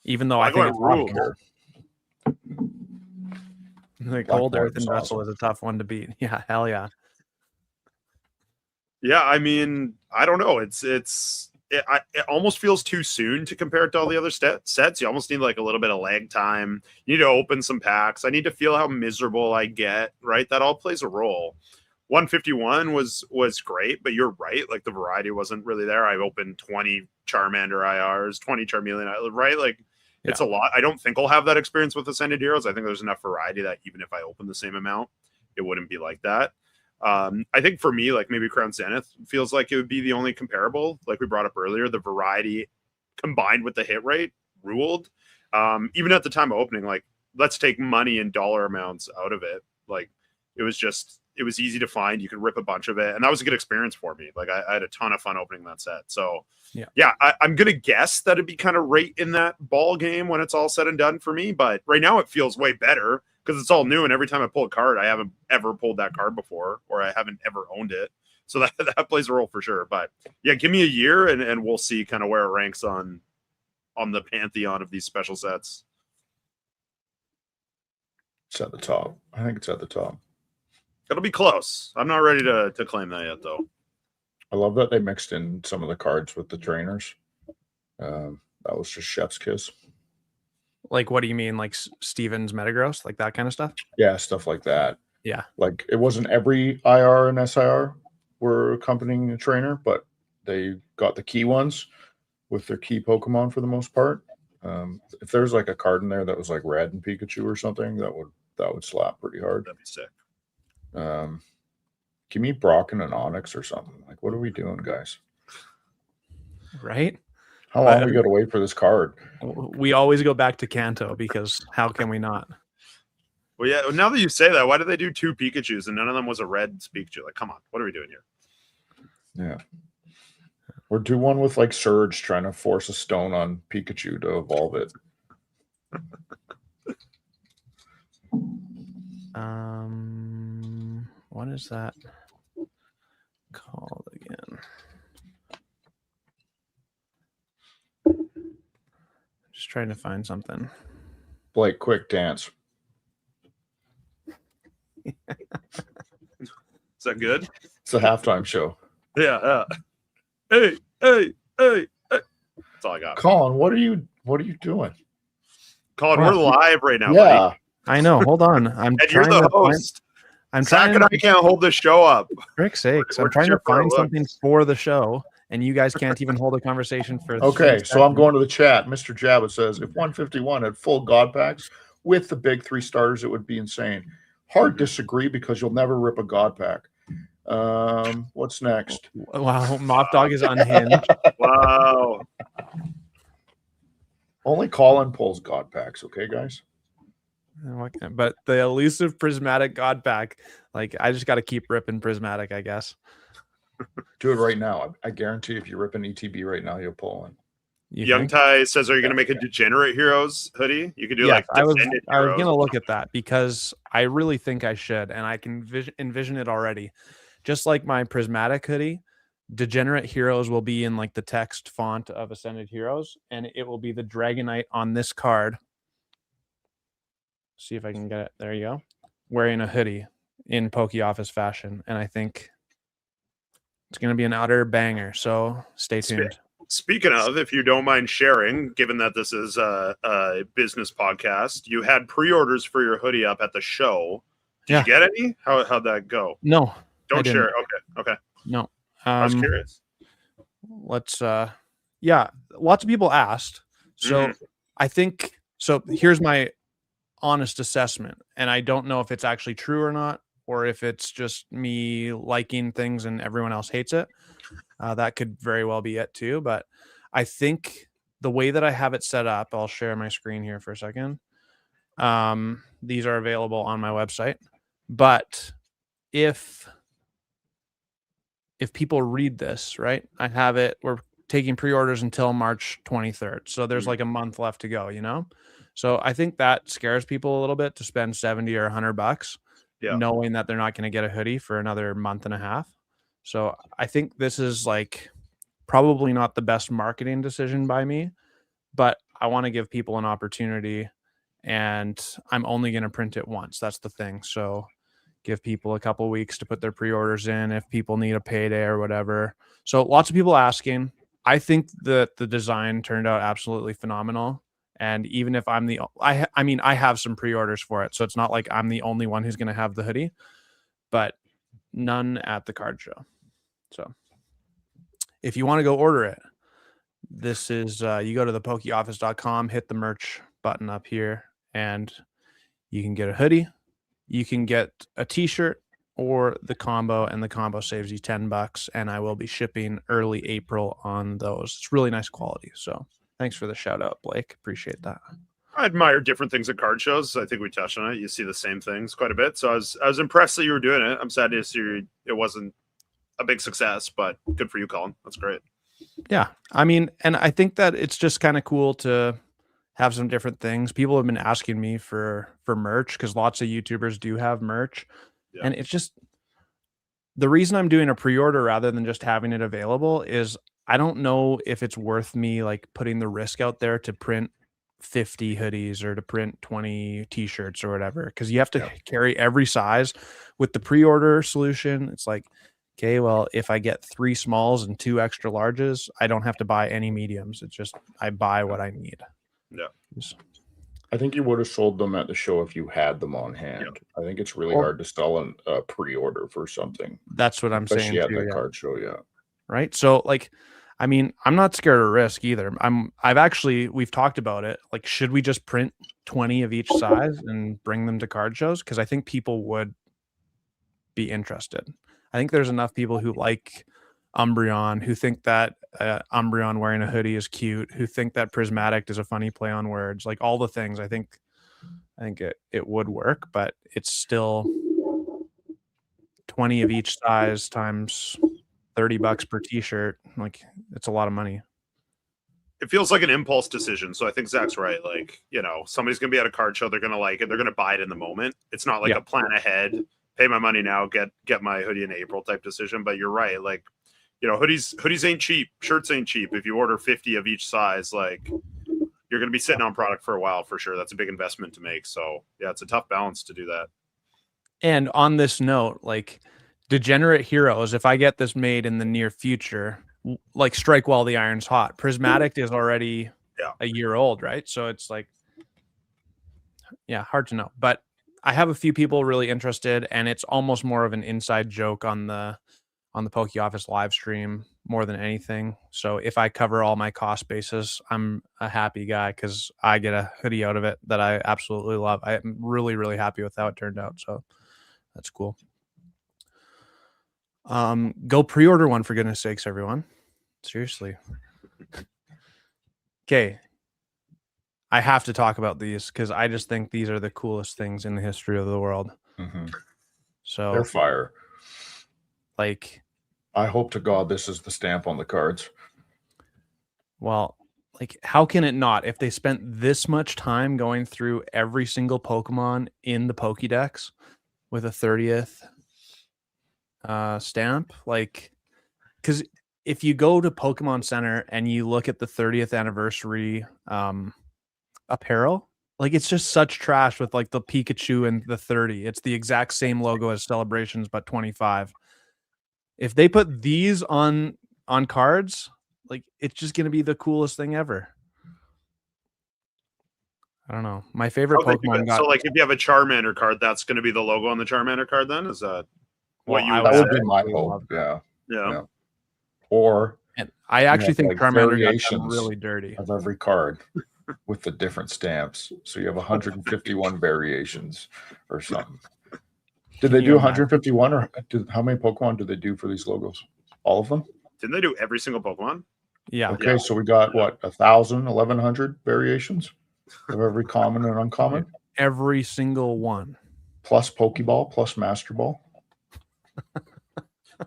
Speaker 1: Even though I think it's
Speaker 3: rule.
Speaker 1: the
Speaker 2: Black
Speaker 1: Cold
Speaker 2: and White
Speaker 1: Earth and
Speaker 2: was
Speaker 1: Vessel is a tough one to beat. Yeah, hell yeah.
Speaker 3: Yeah, I mean, I don't know. It almost feels too soon to compare it to all the other sets. You almost need like a little bit of lag time. You need to open some packs. I need to feel how miserable I get, right? That all plays a role. 151 was great, but you're right. Like, the variety wasn't really there. I opened 20 Charmander IRs, 20 Charmeleon, right? Like, it's a lot. I don't think I'll have that experience with Ascended Heroes. I think there's enough variety that even if I open the same amount, it wouldn't be like that. I think for me, like, maybe Crown Zenith feels like it would be the only comparable. Like we brought up earlier, the variety combined with the hit rate ruled. Even at the time of opening, like, let's take money and dollar amounts out of it. Like, it was easy to find. You could rip a bunch of it, and that was a good experience for me. Like, I had a ton of fun opening that set. So yeah, I'm gonna guess that it'd be kind of right in that ball game when it's all said and done for me. But right now it feels way better because it's all new, and every time I pull a card, I haven't ever pulled that card before, or I haven't ever owned it. So that plays a role for sure. But yeah, give me a year and we'll see kind of where it ranks on the pantheon of these special sets.
Speaker 2: It's at the top. I think it's at the top.
Speaker 3: It'll be close. I'm not ready to claim that yet, though.
Speaker 2: I love that they mixed in some of the cards with the trainers. That was just chef's kiss.
Speaker 1: Like, what do you mean? Like Steven's Metagross? Like that kind of stuff?
Speaker 2: Yeah, stuff like that.
Speaker 1: Yeah.
Speaker 2: Like, it wasn't every IR and SIR were accompanying a trainer, but they got the key ones with their key Pokemon for the most part. If there's like a card in there that was like Red and Pikachu or something, that would slap pretty hard.
Speaker 3: That'd be sick.
Speaker 2: Give me Brock and an Onyx or something. Like, what are we doing, guys?
Speaker 1: Right?
Speaker 2: How long we got to wait for this card?
Speaker 1: We always go back to Kanto because how can we not?
Speaker 3: Well, yeah. Now that you say that, why did they do 2 Pikachus and none of them was a red Pikachu? Like, come on, what are we doing here?
Speaker 2: Yeah. Or do one with like Surge trying to force a stone on Pikachu to evolve it.
Speaker 1: What is that called again? Just trying to find something.
Speaker 2: Blake, quick dance.
Speaker 3: Is that good?
Speaker 2: It's a halftime show.
Speaker 3: Yeah. Hey. That's all I got.
Speaker 2: Colin, what are you doing?
Speaker 3: Colin, we're live right now,
Speaker 2: Yeah.
Speaker 3: buddy.
Speaker 1: I know. Hold on.
Speaker 3: And you're the host.
Speaker 1: I'm
Speaker 3: Zach
Speaker 1: trying.
Speaker 3: and I can't hold the show up.
Speaker 1: Frick's sakes!
Speaker 3: We're
Speaker 1: I'm trying to
Speaker 3: here for our
Speaker 1: find
Speaker 3: looks.
Speaker 1: something for the show, and you guys can't even hold a conversation for.
Speaker 2: Okay,
Speaker 1: 3
Speaker 2: so I'm
Speaker 1: seconds.
Speaker 2: going to the chat. Mr. Jabba says, if 151 had full God packs with the big 3 starters, it would be insane. Hard disagree because you'll never rip a God pack. What's next?
Speaker 1: Wow, Moffdawg is unhinged.
Speaker 3: Wow.
Speaker 2: Only Colin pulls God packs, okay, guys?
Speaker 1: But the elusive prismatic God pack, like, I just got to keep ripping prismatic, I guess.
Speaker 2: Do it right now. I guarantee if you rip an ETB right now, you'll pull one.
Speaker 3: Young
Speaker 1: think?
Speaker 3: Ty says, are you going to make a Degenerate Heroes hoodie? You could do
Speaker 1: Yes,
Speaker 3: like
Speaker 1: I was
Speaker 3: Descendant
Speaker 1: going
Speaker 3: Heroes.
Speaker 1: to look at that because I really think I should, and I can envision it already. Just like my prismatic hoodie, Degenerate Heroes will be in like the text font of Ascended Heroes, and it will be the Dragonite on this card. See if I can get it. There you go. Wearing a hoodie in Poke Office fashion, and I think it's going to be an utter banger. So stay tuned.
Speaker 3: Speaking of, if you don't mind sharing, given that this is a business podcast, you had pre-orders for your hoodie up at the show. Did you get any? How'd that go?
Speaker 1: No.
Speaker 3: Don't share. Okay.
Speaker 1: No.
Speaker 3: I was curious.
Speaker 1: Let's lots of people asked. So I think so here's my honest assessment, and I don't know if it's actually true or not, or if it's just me liking things and everyone else hates it. That could very well be it too. But I think the way that I have it set up, I'll share my screen here for a second. These are available on my website. But if people read this, right, I have it, we're taking pre-orders until March 23rd. So there's like a month left to go, you know? So I think that scares people a little bit to spend 70 or $100 knowing that they're not going to get a hoodie for another month and a half. So I think this is like probably not the best marketing decision by me, but I want to give people an opportunity, and I'm only going to print it once. That's the thing. So give people a couple weeks to put their pre-orders in if people need a payday or whatever. So lots of people asking. I think that the design turned out absolutely phenomenal. And even if I'm I have some pre-orders for it. So it's not like I'm the only one who's going to have the hoodie, but none at the card show. So if you want to go order it, this is, you go to the pokeoffice.com, hit the merch button up here, and you can get a hoodie. You can get a t-shirt or the combo, and the combo saves you $10, and I will be shipping early April on those. It's really nice quality. So thanks for the shout out, Blake. Appreciate that.
Speaker 3: I admire different things at card shows. I think we touched on it. You see the same things quite a bit. So I was impressed that you were doing it. I'm sad to see it wasn't a big success, but good for you, Colin. That's great.
Speaker 1: Yeah. I mean, and I think that it's just kind of cool to have some different things. People have been asking me for merch because lots of YouTubers do have merch. Yeah. And it's just, the reason I'm doing a pre-order rather than just having it available is I don't know if it's worth me like putting the risk out there to print 50 hoodies or to print 20 t-shirts or whatever, because you have to carry every size. With the pre-order solution, it's like, okay, well, if I get 3 smalls and 2 extra larges, I don't have to buy any mediums. It's just I buy what I need.
Speaker 3: Yeah.
Speaker 2: I think you would have sold them at the show if you had them on hand. I think it's really hard to sell a pre-order for something.
Speaker 1: That's what I'm saying.
Speaker 2: Especially at that card show,
Speaker 1: right? So like, I mean, I'm not scared of risk either. We've talked about it. Like, should we just print 20 of each size and bring them to card shows? Because I think people would be interested. I think there's enough people who like Umbreon, who think that Umbreon wearing a hoodie is cute, who think that Prismatic is a funny play on words, like all the things. I think it would work, but it's still 20 of each size times $30 per t-shirt. Like, it's a lot of money.
Speaker 3: It feels like an impulse decision. So I think Zach's right. Like, you know, somebody's going to be at a card show. They're going to like it. They're going to buy it in the moment. It's not like a plan ahead, pay my money now, get my hoodie in April type decision. But you're right. Like, you know, hoodies ain't cheap. Shirts ain't cheap. If you order 50 of each size, like, you're going to be sitting on product for a while for sure. That's a big investment to make. So yeah, it's a tough balance to do that.
Speaker 1: And on this note, like, Degenerate Heroes, if I get this made in the near future, like, strike while the iron's hot. Prismatic is already a year old, right? So it's like, hard to know. But I have a few people really interested, and it's almost more of an inside joke on the Poke Office live stream more than anything. So if I cover all my cost basis, I'm a happy guy because I get a hoodie out of it that I absolutely love. I'm really, really happy with how it turned out. So that's cool. Go pre-order one, for goodness sakes, everyone. Seriously. Okay. I have to talk about these because I just think these are the coolest things in the history of the world. So
Speaker 2: they're fire.
Speaker 1: Like,
Speaker 2: I hope to God this is the stamp on the cards.
Speaker 1: Well, like, how can it not? If they spent this much time going through every single Pokemon in the Pokédex with a 30th stamp, like, because if you go to Pokemon Center and you look at the 30th anniversary apparel, Like, it's just such trash with like the Pikachu and the 30. It's the exact same logo as Celebrations, but 25. If they put these on cards, like, it's just gonna be the coolest thing ever. I don't know. My favorite Pokemon got.
Speaker 3: So, like, if you have a Charmander card, that's going to be the logo on the Charmander card. Then is that what you?
Speaker 2: That would be my
Speaker 1: absolutely
Speaker 2: hope.
Speaker 1: love that.
Speaker 3: Yeah.
Speaker 2: Or
Speaker 1: And I actually think
Speaker 2: like
Speaker 1: Charmander got
Speaker 2: variations
Speaker 1: done really dirty.
Speaker 2: of every card with the different stamps. So you have 151 variations or something. Did they do 151 or how many Pokemon did they do for these logos? All of them?
Speaker 3: Didn't they do every single Pokemon?
Speaker 1: Yeah.
Speaker 2: Okay, so we got what, 1,000, 1,100 variations of every common and uncommon?
Speaker 1: Every single one.
Speaker 2: Plus Pokeball, plus Master Ball.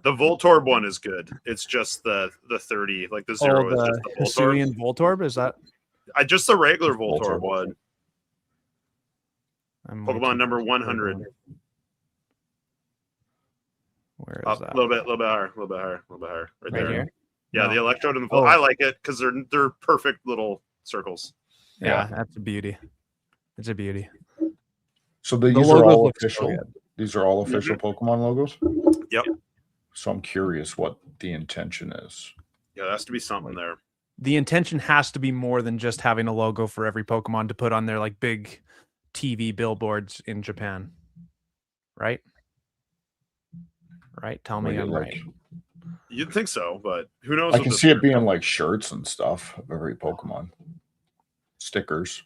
Speaker 3: The Voltorb one is good. It's just the 30, like the 0 is just the Voltorb.
Speaker 1: Hisuian Voltorb, is that?
Speaker 3: Just the regular Voltorb one. Pokemon number 100.
Speaker 1: Where is
Speaker 3: Up
Speaker 1: that?
Speaker 3: a little bit higher. Right there.
Speaker 1: Here?
Speaker 3: Yeah,
Speaker 1: No.
Speaker 3: the Electrode and the I like it because they're perfect little circles.
Speaker 1: Yeah, that's a beauty. It's a beauty.
Speaker 2: So these are all official. These are all official Pokemon logos?
Speaker 3: Yep.
Speaker 2: So I'm curious what the intention is.
Speaker 3: Yeah, there has to be something there.
Speaker 1: The intention has to be more than just having a logo for every Pokemon to put on their like big TV billboards in Japan. Right? Right? Tell me I'm right.
Speaker 3: You'd think so, but who knows?
Speaker 2: I can see it being like shirts and stuff of every Pokemon. Stickers.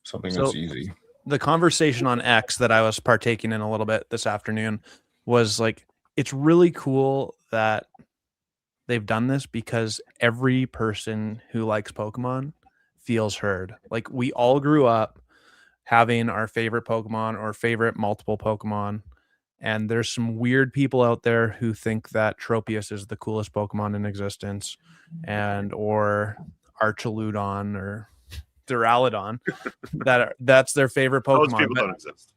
Speaker 2: Something that's easy.
Speaker 1: The conversation on X that I was partaking in a little bit this afternoon was like, it's really cool that they've done this because every person who likes Pokemon feels heard. Like, we all grew up having our favorite Pokemon or favorite multiple Pokemon. And there's some weird people out there who think that Tropius is the coolest Pokemon in existence, or Archaludon or Duraludon. That's their favorite Pokemon.
Speaker 3: Those people don't exist.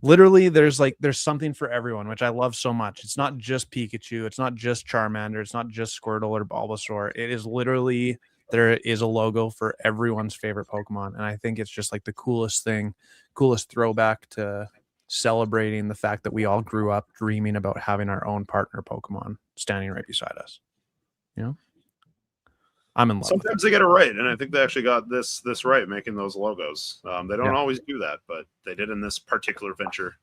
Speaker 1: Literally, there's something for everyone, which I love so much. It's not just Pikachu, it's not just Charmander, it's not just Squirtle or Bulbasaur. It is literally, there is a logo for everyone's favorite Pokemon, and I think it's just like the coolest thing, coolest throwback to celebrating the fact that we all grew up dreaming about having our own partner Pokemon standing right beside us. You know, I'm in love.
Speaker 3: Sometimes they get it right, and I think they actually got this right, making those logos. They don't always do that, but they did in this particular venture.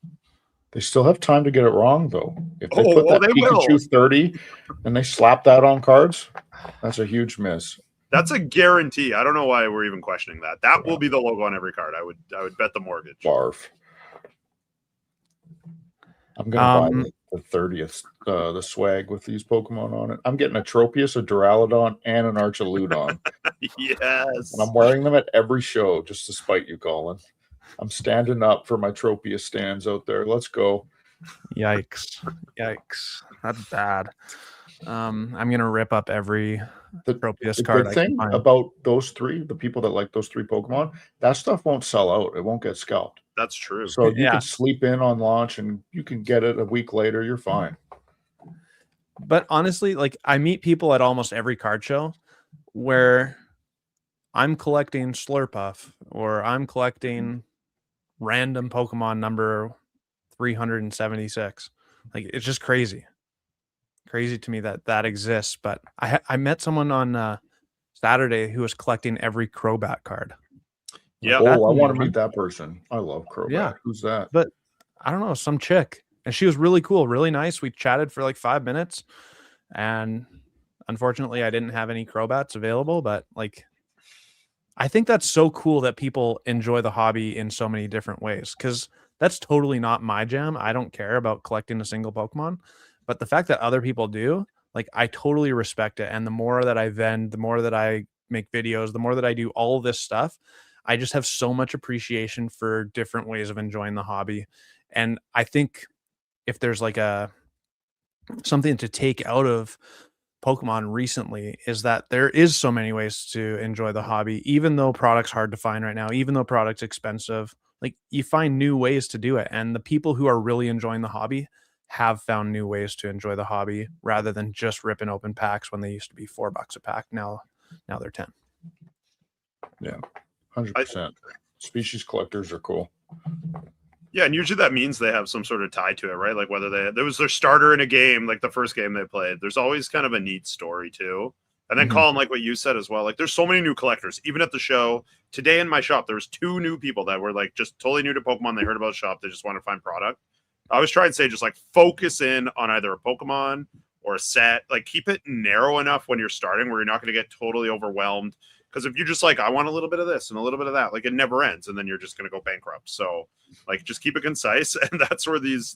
Speaker 2: They still have time to get it wrong, though. If they put that Pikachu 30 and they slap that on cards, that's a huge miss.
Speaker 3: That's a guarantee. I don't know why we're even questioning that. That will be the logo on every card. I would bet the mortgage.
Speaker 2: Barf. I'm gonna buy the 30th, the swag with these Pokemon on it. I'm getting a Tropius, a Duraludon, and an Archaludon.
Speaker 3: Yes.
Speaker 2: And I'm wearing them at every show just to spite you, Colin. I'm standing up for my Tropius stands out there. Let's go.
Speaker 1: Yikes. That's bad. I'm gonna rip up every Tropius card.
Speaker 2: The thing about those three, the people that like those three Pokemon, that stuff won't sell out. It won't get scalped.
Speaker 3: That's true.
Speaker 2: So you can sleep in on launch and you can get it a week later. You're fine.
Speaker 1: But honestly, like, I meet people at almost every card show where I'm collecting Slurpuff or I'm collecting random Pokemon number 376. Like, it's just crazy to me that exists. But I met someone on Saturday who was collecting every Crobat card.
Speaker 3: Yeah.
Speaker 2: Oh, I want to meet that person. I love Crobat. Yeah. Who's that?
Speaker 1: But I don't know, some chick. And she was really cool, really nice. We chatted for like 5 minutes. And unfortunately, I didn't have any Crobats available. But like, I think that's so cool that people enjoy the hobby in so many different ways. Because that's totally not my jam. I don't care about collecting a single Pokemon. But the fact that other people do, like, I totally respect it. And the more that I vend, the more that I make videos, the more that I do all of this stuff, I just have so much appreciation for different ways of enjoying the hobby. And I think if there's like something to take out of Pokemon recently is that there is so many ways to enjoy the hobby, even though product's hard to find right now, even though product's expensive, like, you find new ways to do it. And the people who are really enjoying the hobby have found new ways to enjoy the hobby rather than just ripping open packs when they used to be $4 a pack. Now they're 10.
Speaker 2: Yeah. 100%. Species collectors are cool.
Speaker 3: Yeah, and usually that means they have some sort of tie to it, right? Like whether there was their starter in a game, like the first game they played. There's always kind of a neat story too. And then Colin, like what you said as well, like there's so many new collectors. Even at the show today in my shop, there was 2 new people that were like just totally new to Pokemon. They heard about the shop, they just want to find product. I always try and say just like focus in on either a Pokemon or a set. Like keep it narrow enough when you're starting where you're not going to get totally overwhelmed. Because if you just like, I want a little bit of this and a little bit of that, like it never ends, and then you're just going to go bankrupt. So, like, just keep it concise, and that's where these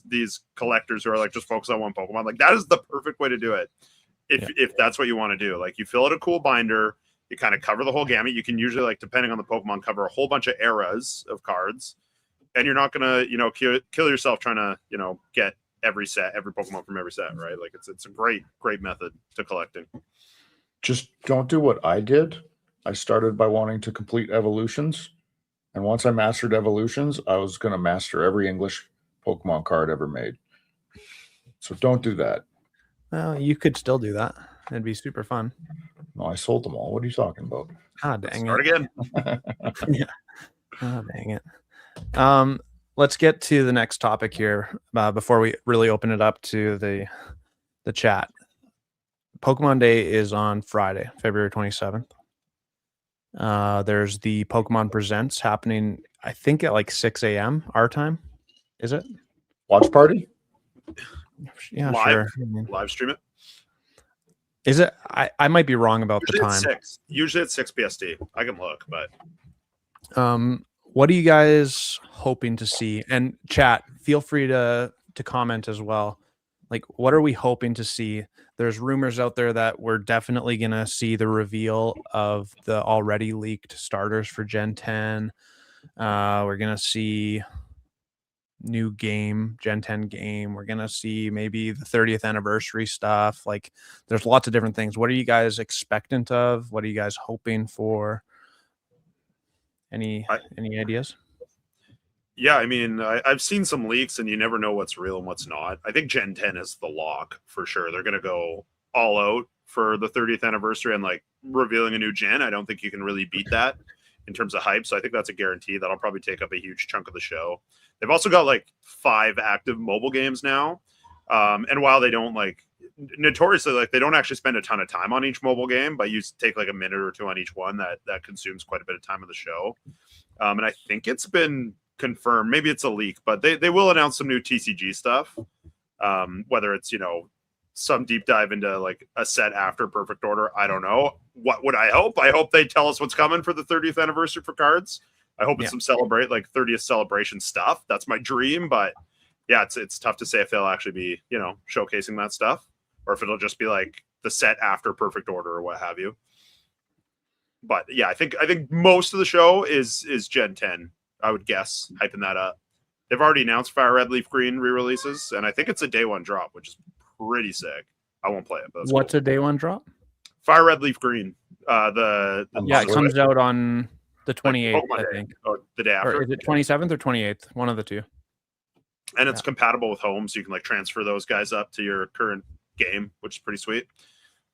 Speaker 3: collectors who are like just focus on one Pokemon, like that is the perfect way to do it. If that's what you want to do, like you fill out a cool binder, you kind of cover the whole gamut. You can usually, like, depending on the Pokemon, cover a whole bunch of eras of cards, and you're not gonna, kill yourself trying to, get every Pokemon from every set, right? Like it's a great method to collecting.
Speaker 2: Just don't do what I did. I started by wanting to complete evolutions. And once I mastered evolutions, I was going to master every English Pokemon card ever made. So don't do that.
Speaker 1: Well, you could still do that. It'd be super fun.
Speaker 2: No, I sold them all. What are you talking about?
Speaker 1: Ah, dang
Speaker 3: Start
Speaker 1: it.
Speaker 3: again.
Speaker 1: Yeah. Oh, dang it. Let's get to the next topic here before we really open it up to the chat. Pokemon Day is on Friday, February 27th. There's the Pokemon Presents happening, I think at like 6 a.m. our time. Is it?
Speaker 2: Watch party?
Speaker 1: Yeah,
Speaker 3: Live?
Speaker 1: sure.
Speaker 3: Live stream it.
Speaker 1: Is it? I might be wrong about
Speaker 3: Usually
Speaker 1: the
Speaker 3: it's
Speaker 1: time.
Speaker 3: 6. Usually it's 6 PST. I can look, but
Speaker 1: what are you guys hoping to see? And chat, feel free to comment as well. Like, what are we hoping to see? There's rumors out there that we're definitely going to see the reveal of the already leaked starters for Gen 10. We're going to see new game, Gen 10 game. We're going to see maybe the 30th anniversary stuff. Like, there's lots of different things. What are you guys expectant of? What are you guys hoping for? Any ideas?
Speaker 3: yeah, I mean, I've seen some leaks, and you never know what's real and what's not. I think Gen 10 is the lock for sure. They're going to go all out for the 30th anniversary and like revealing a new gen. I don't think you can really beat that in terms of hype. So I think that's a guarantee. That'll probably take up a huge chunk of the show. They've also got like 5 active mobile games now. And while they don't notoriously, like they don't actually spend a ton of time on each mobile game, but you take like a minute or 2 on each one, that consumes quite a bit of time of the show. And I think it's been confirmed, maybe it's a leak, but they will announce some new TCG stuff. Whether it's, some deep dive into like a set after Perfect Order, I don't know. What would I hope? I hope they tell us what's coming for the 30th anniversary for cards. I hope it's some 30th celebration stuff. That's my dream, but yeah, it's tough to say if they'll actually be, showcasing that stuff, or if it'll just be like the set after Perfect Order or what have you. But yeah, I think most of the show is Gen 10. I would guess, hyping that up. They've already announced FireRed, LeafGreen re-releases, and I think it's a day 1 drop, which is pretty sick. I won't play it, but
Speaker 1: what's
Speaker 3: cool.
Speaker 1: a day 1 drop?
Speaker 3: FireRed, LeafGreen.
Speaker 1: It comes out on the 28th, I think.
Speaker 3: Or the day after.
Speaker 1: Or is it 27th or 28th? One of the two.
Speaker 3: And it's compatible with home, so you can like transfer those guys up to your current game, which is pretty sweet.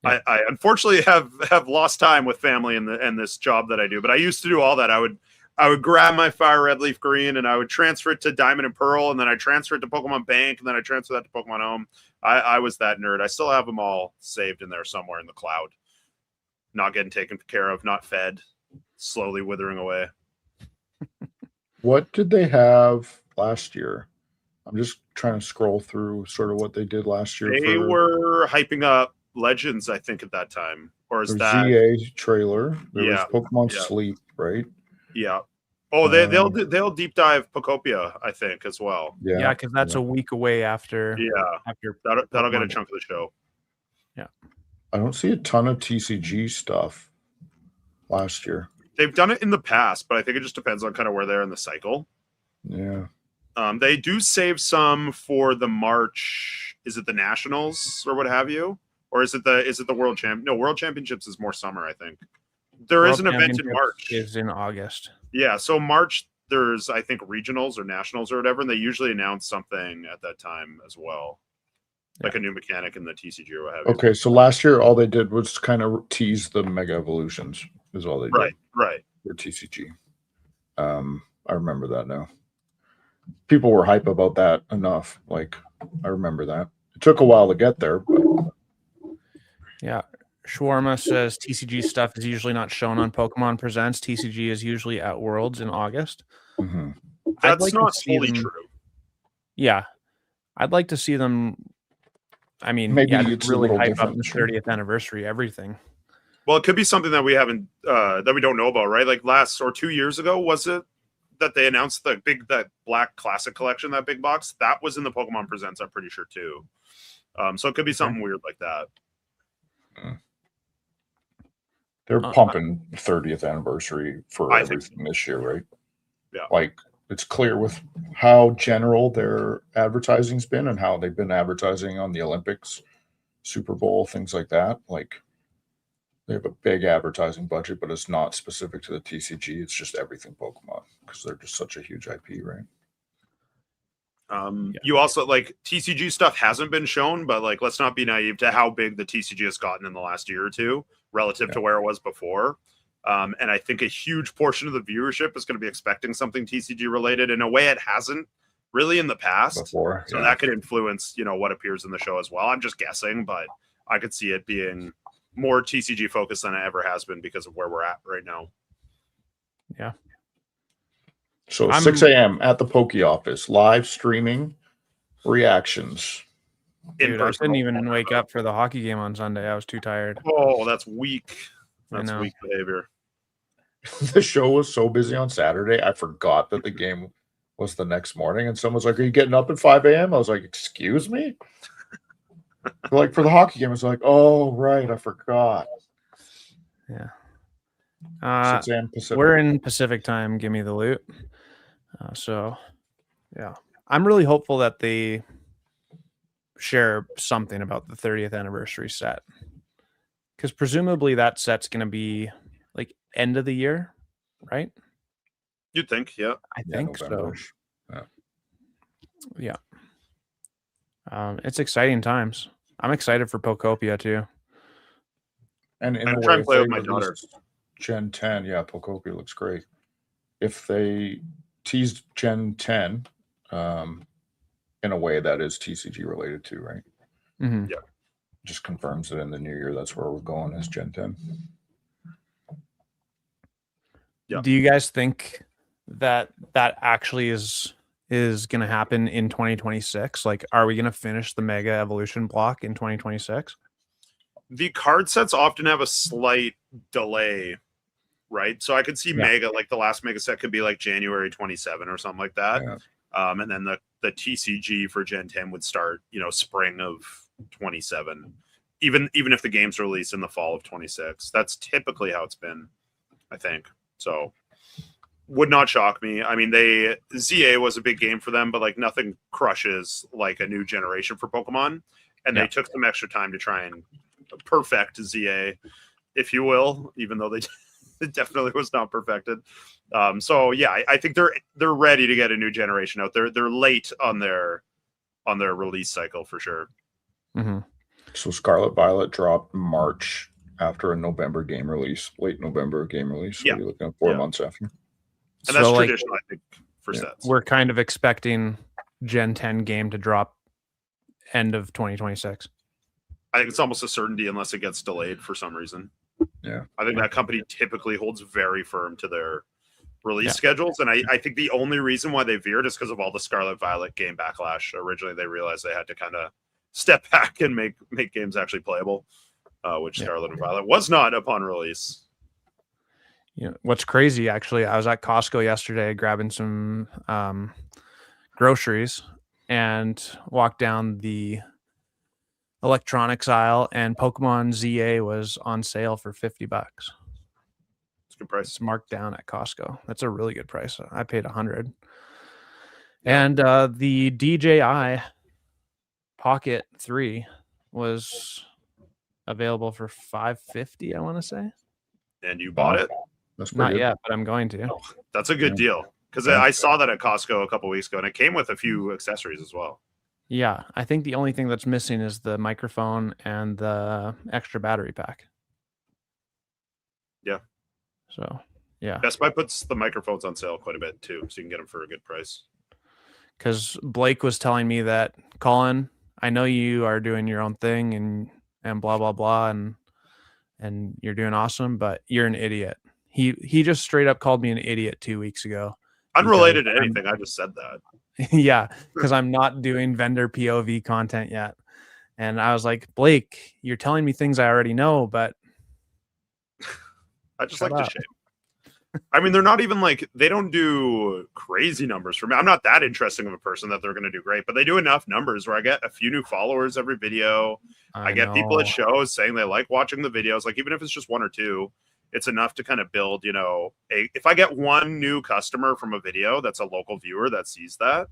Speaker 3: Yeah. I unfortunately have lost time with family and this job that I do, but I used to do all that. I would grab my FireRed, LeafGreen, and I would transfer it to Diamond and Pearl, and then I transfer it to Pokemon Bank, and then I transfer that to Pokemon Home. I was that nerd. I still have them all saved in there somewhere in the cloud. Not getting taken care of, not fed, slowly withering away.
Speaker 2: What did they have last year? I'm just trying to scroll through sort of what they did last year.
Speaker 3: They were hyping up Legends, I think, at that time. Or is that
Speaker 2: ZA trailer? There was Pokemon Sleep, right?
Speaker 3: Yeah. Oh, they'll deep dive Pokopia, I think, as well.
Speaker 1: Yeah, because that's a week away after.
Speaker 3: Yeah,
Speaker 1: after
Speaker 3: that'll get a chunk of the show.
Speaker 1: Yeah,
Speaker 2: I don't see a ton of TCG stuff last year.
Speaker 3: They've done it in the past, but I think it just depends on kind of where they're in the cycle.
Speaker 2: Yeah.
Speaker 3: They do save some for the March. Is it the Nationals or what have you, or is it the World Champ? No, World Championships is more summer, I think. There is an event in March.
Speaker 1: Is in August.
Speaker 3: Yeah, so March there's I think regionals or nationals or whatever, and they usually announce something at that time as well, like a new mechanic in the TCG or what have you.
Speaker 2: Okay, so last year all they did was kind of tease the Mega Evolutions. Is all they did.
Speaker 3: Right.
Speaker 2: For TCG. I remember that now. People were hype about that enough. Like, I remember that. It took a while to get there, but
Speaker 1: Yeah. Shawarma says TCG stuff is usually not shown on Pokemon Presents. TCG is usually at Worlds in August.
Speaker 2: mhm.
Speaker 1: I'd
Speaker 3: That's
Speaker 1: like
Speaker 3: not
Speaker 1: to see
Speaker 3: fully
Speaker 1: them,
Speaker 3: true.
Speaker 1: Yeah. I'd like to see them. I mean,
Speaker 2: Maybe
Speaker 1: yeah,
Speaker 2: it's a
Speaker 1: really
Speaker 2: little
Speaker 1: hype up
Speaker 2: different
Speaker 1: the
Speaker 2: this year.
Speaker 1: 30th anniversary, everything.
Speaker 3: Well, it could be something that we haven't that we don't know about, right? Like last or 2 years ago, was it that they announced that Black Classic collection, that big box? That was in the Pokemon Presents, I'm pretty sure too. So it could be something weird like that.
Speaker 2: They're pumping 30th anniversary for
Speaker 3: I think
Speaker 2: everything this year, right?
Speaker 3: Yeah.
Speaker 2: Like, it's clear with how general their advertising's been and how they've been advertising on the Olympics, Super Bowl, things like that. Like, they have a big advertising budget, but it's not specific to the TCG. It's just everything Pokemon because they're just such a huge IP, right?
Speaker 3: You also, like, TCG stuff hasn't been shown, but like, let's not be naive to how big the TCG has gotten in the last year or two relative to where it was before. And I think a huge portion of the viewership is going to be expecting something TCG related in a way it hasn't really in the past.
Speaker 2: Before,
Speaker 3: So that could influence, what appears in the show as well. I'm just guessing, but I could see it being more TCG focused than it ever has been because of where we're at right now.
Speaker 1: Yeah.
Speaker 2: So 6 a.m. at the Poke office, live streaming reactions.
Speaker 1: Dude, I didn't even wake up for the hockey game on Sunday. I was too tired.
Speaker 3: Oh, that's weak. That's weak behavior.
Speaker 2: The show was so busy on Saturday, I forgot that the game was the next morning. And someone's like, "Are you getting up at 5 a.m.?" I was like, "Excuse me?" Like, for the hockey game, it's like, "Oh, right, I forgot."
Speaker 1: Yeah.
Speaker 2: 6 a.m. Pacific.
Speaker 1: We're in Pacific time. Give me the loot. So, yeah. I'm really hopeful that they share something about the 30th anniversary set. Because presumably that set's going to be like end of the year, right?
Speaker 3: You'd think, yeah.
Speaker 1: I think so.
Speaker 2: November-ish.
Speaker 1: Yeah. It's exciting times. I'm excited for Pokopia too.
Speaker 2: And in
Speaker 3: I'm
Speaker 2: a
Speaker 3: trying
Speaker 2: way,
Speaker 3: to play
Speaker 2: if
Speaker 3: with
Speaker 2: they
Speaker 3: my daughter.
Speaker 2: release Gen 10, yeah, Pokopia looks great. If they teased Gen 10 in a way that is TCG related too, right?
Speaker 1: Mm-hmm.
Speaker 3: Yeah.
Speaker 2: Just confirms that in the new year, that's where we're going as Gen 10.
Speaker 3: Yeah.
Speaker 1: Do you guys think that actually is going to happen in 2026? Like, are we going to finish the Mega Evolution block in 2026?
Speaker 3: The card sets often have a slight delay, right? So I could see Mega, like the last Mega set could be like January 27 or something like that.
Speaker 2: Yeah.
Speaker 3: And then the TCG for Gen 10 would start, spring of 27, even if the game's released in the fall of 26. That's typically how it's been, I think. So would not shock me. I mean, ZA was a big game for them, but like nothing crushes like a new generation for Pokemon. And they took some extra time to try and perfect ZA, if you will, even though it definitely was not perfected. So yeah, I think they're ready to get a new generation out. They're late on their release cycle for sure.
Speaker 1: Mm-hmm.
Speaker 2: So Scarlet Violet dropped March after a November game release, late November game release. So you're looking at 4 months after.
Speaker 3: And that's traditional, I think, for sets.
Speaker 1: We're kind of expecting Gen 10 game to drop end of 2026.
Speaker 3: I think it's almost a certainty unless it gets delayed for some reason.
Speaker 2: Yeah.
Speaker 3: I think that company typically holds very firm to their release schedules. And I think the only reason why they veered is because of all the Scarlet Violet game backlash. Originally, they realized they had to kind of step back and make games actually playable, which Scarlet and Violet was not upon release.
Speaker 1: What's crazy, actually, I was at Costco yesterday grabbing some groceries and walked down the electronics aisle, and Pokemon ZA was on sale for $50.
Speaker 3: It's a good price.
Speaker 1: It's marked down at Costco. That's a really good price. I paid $100. And the DJI Pocket 3 was available for $550, I want to say.
Speaker 3: And you bought it?
Speaker 2: That's
Speaker 1: not yet, but I'm going to.
Speaker 3: That's a good deal, because I saw that at Costco a couple weeks ago, and it came with a few accessories as well.
Speaker 1: Yeah, I think the only thing that's missing is the microphone and the extra battery pack.
Speaker 3: Yeah.
Speaker 1: So, Yeah.
Speaker 3: Best Buy puts the microphones on sale quite a bit too, so you can get them for a good price.
Speaker 1: Because Blake was telling me that, Colin, I know you are doing your own thing and blah blah blah and you're doing awesome, but you're an idiot. He just straight up called me an idiot 2 weeks ago.
Speaker 3: Unrelated to anything, I just said that.
Speaker 1: Yeah, because I'm not doing vendor POV content yet. And I was like, Blake, you're telling me things I already know, but
Speaker 3: I just
Speaker 1: shut
Speaker 3: like to
Speaker 1: up.
Speaker 3: shame. I mean, they're not even like, they don't do crazy numbers for me. I'm not that interesting of a person that they're going to do great, but they do enough numbers where I get a few new followers every video. I get people at shows saying they like watching the videos. Like, even if it's just one or two, it's enough to kind of build, you know, if I get one new customer from a video that's a local viewer that sees that,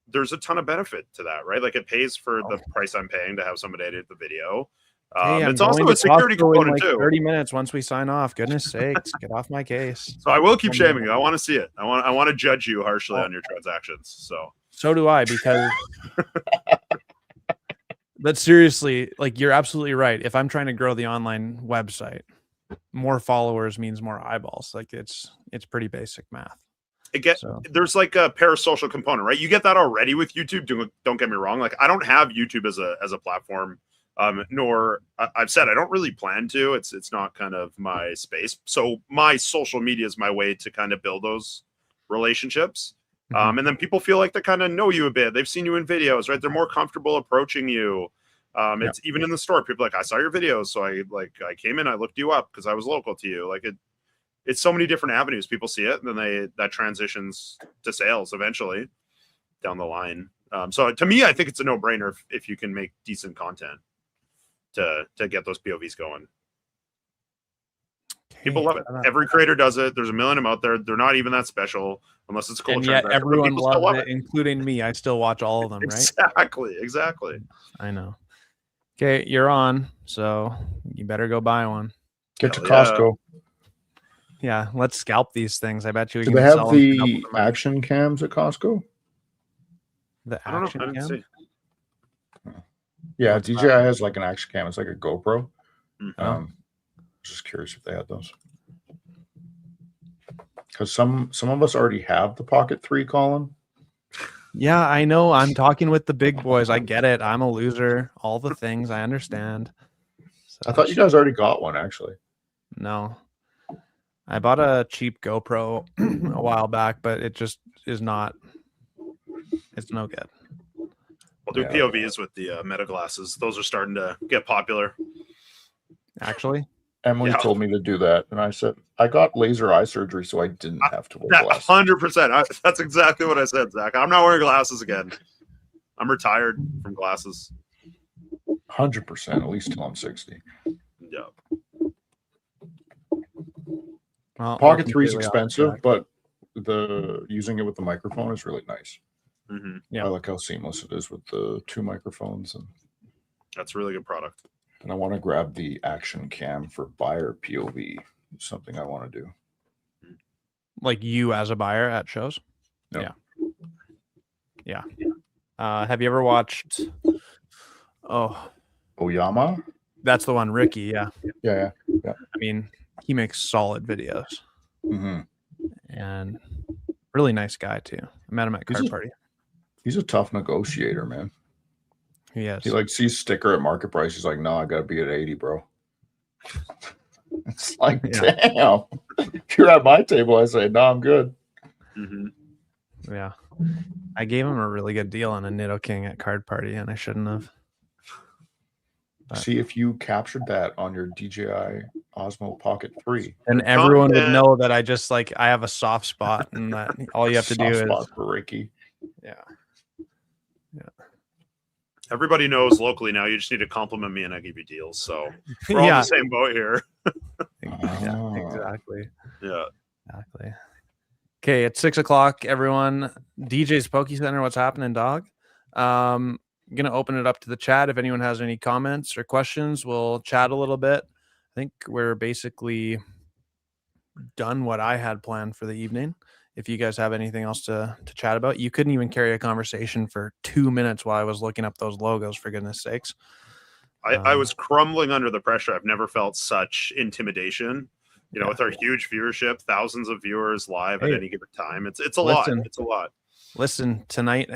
Speaker 3: there's a ton of benefit to that, right? Like, it pays for the price I'm paying to have somebody edit the video.
Speaker 1: Hey,
Speaker 3: it's also a security component too.
Speaker 1: 30 minutes once we sign off. Goodness sakes, get off my case.
Speaker 3: So I will keep shaming you. I want to see it. I want to judge you harshly on your transactions.
Speaker 1: So do I, because but seriously, like, you're absolutely right. If I'm trying to grow the online website, more followers means more eyeballs. Like, it's pretty basic math.
Speaker 3: There's like a parasocial component, right? You get that already with YouTube. Don't get me wrong. Like, I don't have YouTube as a platform. Nor I've said I don't really plan to. It's not kind of my space. So my social media is my way to kind of build those relationships. And then people feel like they kind of know you a bit. They've seen you in videos, right? They're more comfortable approaching you. It's even in the store. People are like, I saw your videos, so I came in, I looked you up because I was local to you. Like, it's so many different avenues. People see it, and then that transitions to sales eventually down the line. So to me, I think it's a no-brainer if you can make decent content to get those POVs going. People love it. Every creator does it. There's a million of them out there. They're not even that special unless it's a cool.
Speaker 1: And yet everyone loves it, including me. I still watch all of them, right?
Speaker 3: Exactly.
Speaker 1: I know. Okay, you're on, so you better go buy one.
Speaker 2: Get to Costco.
Speaker 1: Yeah, let's scalp these things. I bet you.
Speaker 2: Do they have the action cams at Costco?
Speaker 1: The
Speaker 3: I don't know.
Speaker 1: action
Speaker 3: I didn't
Speaker 1: cam?
Speaker 3: see.
Speaker 2: Yeah, DJI has like an action cam. It's like a GoPro.
Speaker 3: Mm-hmm.
Speaker 2: Just curious if they had those. Because some of us already have the Pocket 3, Colin.
Speaker 1: Yeah, I know. I'm talking with the big boys. I get it. I'm a loser. All the things. I understand. So
Speaker 2: I thought you guys already got one, actually.
Speaker 1: No. I bought a cheap GoPro a while back, but it just is not. It's no good.
Speaker 3: We'll do POVs with the Meta glasses. Those are starting to get popular.
Speaker 1: Actually,
Speaker 2: Emily told me to do that, and I said I got laser eye surgery, so I didn't have to wear glasses.
Speaker 3: 100%. That's exactly what I said, Zach. I'm not wearing glasses again. I'm retired from glasses.
Speaker 2: 100%, at least till I'm 60.
Speaker 3: Yeah.
Speaker 1: Well,
Speaker 2: Pocket 3 is expensive, but using it with the microphone is really nice.
Speaker 3: Mm-hmm.
Speaker 1: Yeah,
Speaker 2: I like how seamless it is with the 2 microphones, and
Speaker 3: that's a really good product.
Speaker 2: And I want to grab the action cam for buyer POV. It's something I want to do.
Speaker 1: Like you as a buyer at shows.
Speaker 2: No.
Speaker 1: Yeah. Have you ever watched?
Speaker 2: Oyama?
Speaker 1: That's the one, Ricky.
Speaker 2: Yeah.
Speaker 1: I mean, he makes solid videos, and really nice guy too. I met him at Card Party.
Speaker 2: He's a tough negotiator, man.
Speaker 1: He is.
Speaker 2: He like sees sticker at market price. He's like, no, I gotta be at 80, bro. It's like, damn. If you're at my table, I say, no, I'm good.
Speaker 3: Mm-hmm.
Speaker 1: Yeah. I gave him a really good deal on a Nido King at Card Party, and I shouldn't have. But
Speaker 2: see if you captured that on your DJI Osmo Pocket 3.
Speaker 1: And everyone would know that I have a soft spot, and that all you have to do is
Speaker 2: for Ricky.
Speaker 1: Yeah.
Speaker 3: Everybody knows locally now. You just need to compliment me, and I give you deals. So we're all in the same boat here.
Speaker 1: Yeah, exactly.
Speaker 3: Yeah,
Speaker 1: exactly. Okay, it's 6 o'clock. Everyone, DJ's Poke Center. What's happening, dog? I'm gonna open it up to the chat. If anyone has any comments or questions, we'll chat a little bit. I think we're basically done what I had planned for the evening. If you guys have anything else to chat about, you couldn't even carry a conversation for 2 minutes while I was looking up those logos, for goodness sakes.
Speaker 3: I was crumbling under the pressure. I've never felt such intimidation You know, with our huge viewership, thousands of viewers live at
Speaker 1: Hey,
Speaker 3: any given time, it's a lot.
Speaker 1: listen.
Speaker 3: It's a lot.
Speaker 1: Listen, tonight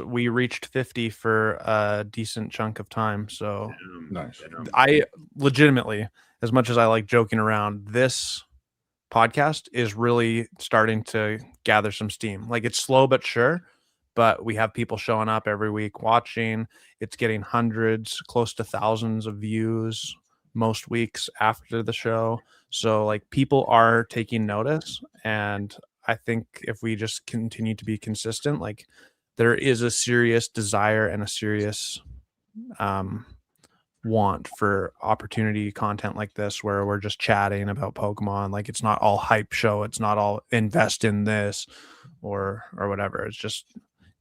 Speaker 1: we reached 50 for a decent chunk of time. So
Speaker 2: Nice.
Speaker 1: I legitimately, as much as I like joking around, this podcast is really starting to gather some steam. Like, it's slow but sure, but we have people showing up every week watching. It's getting hundreds, close to thousands of views most weeks after the show. So like, people are taking notice, and I think if we just continue to be consistent, like, there is a serious desire and a serious want for opportunity content like this, where we're just chatting about Pokemon. Like, it's not all hype show, it's not all invest in this or whatever. It's just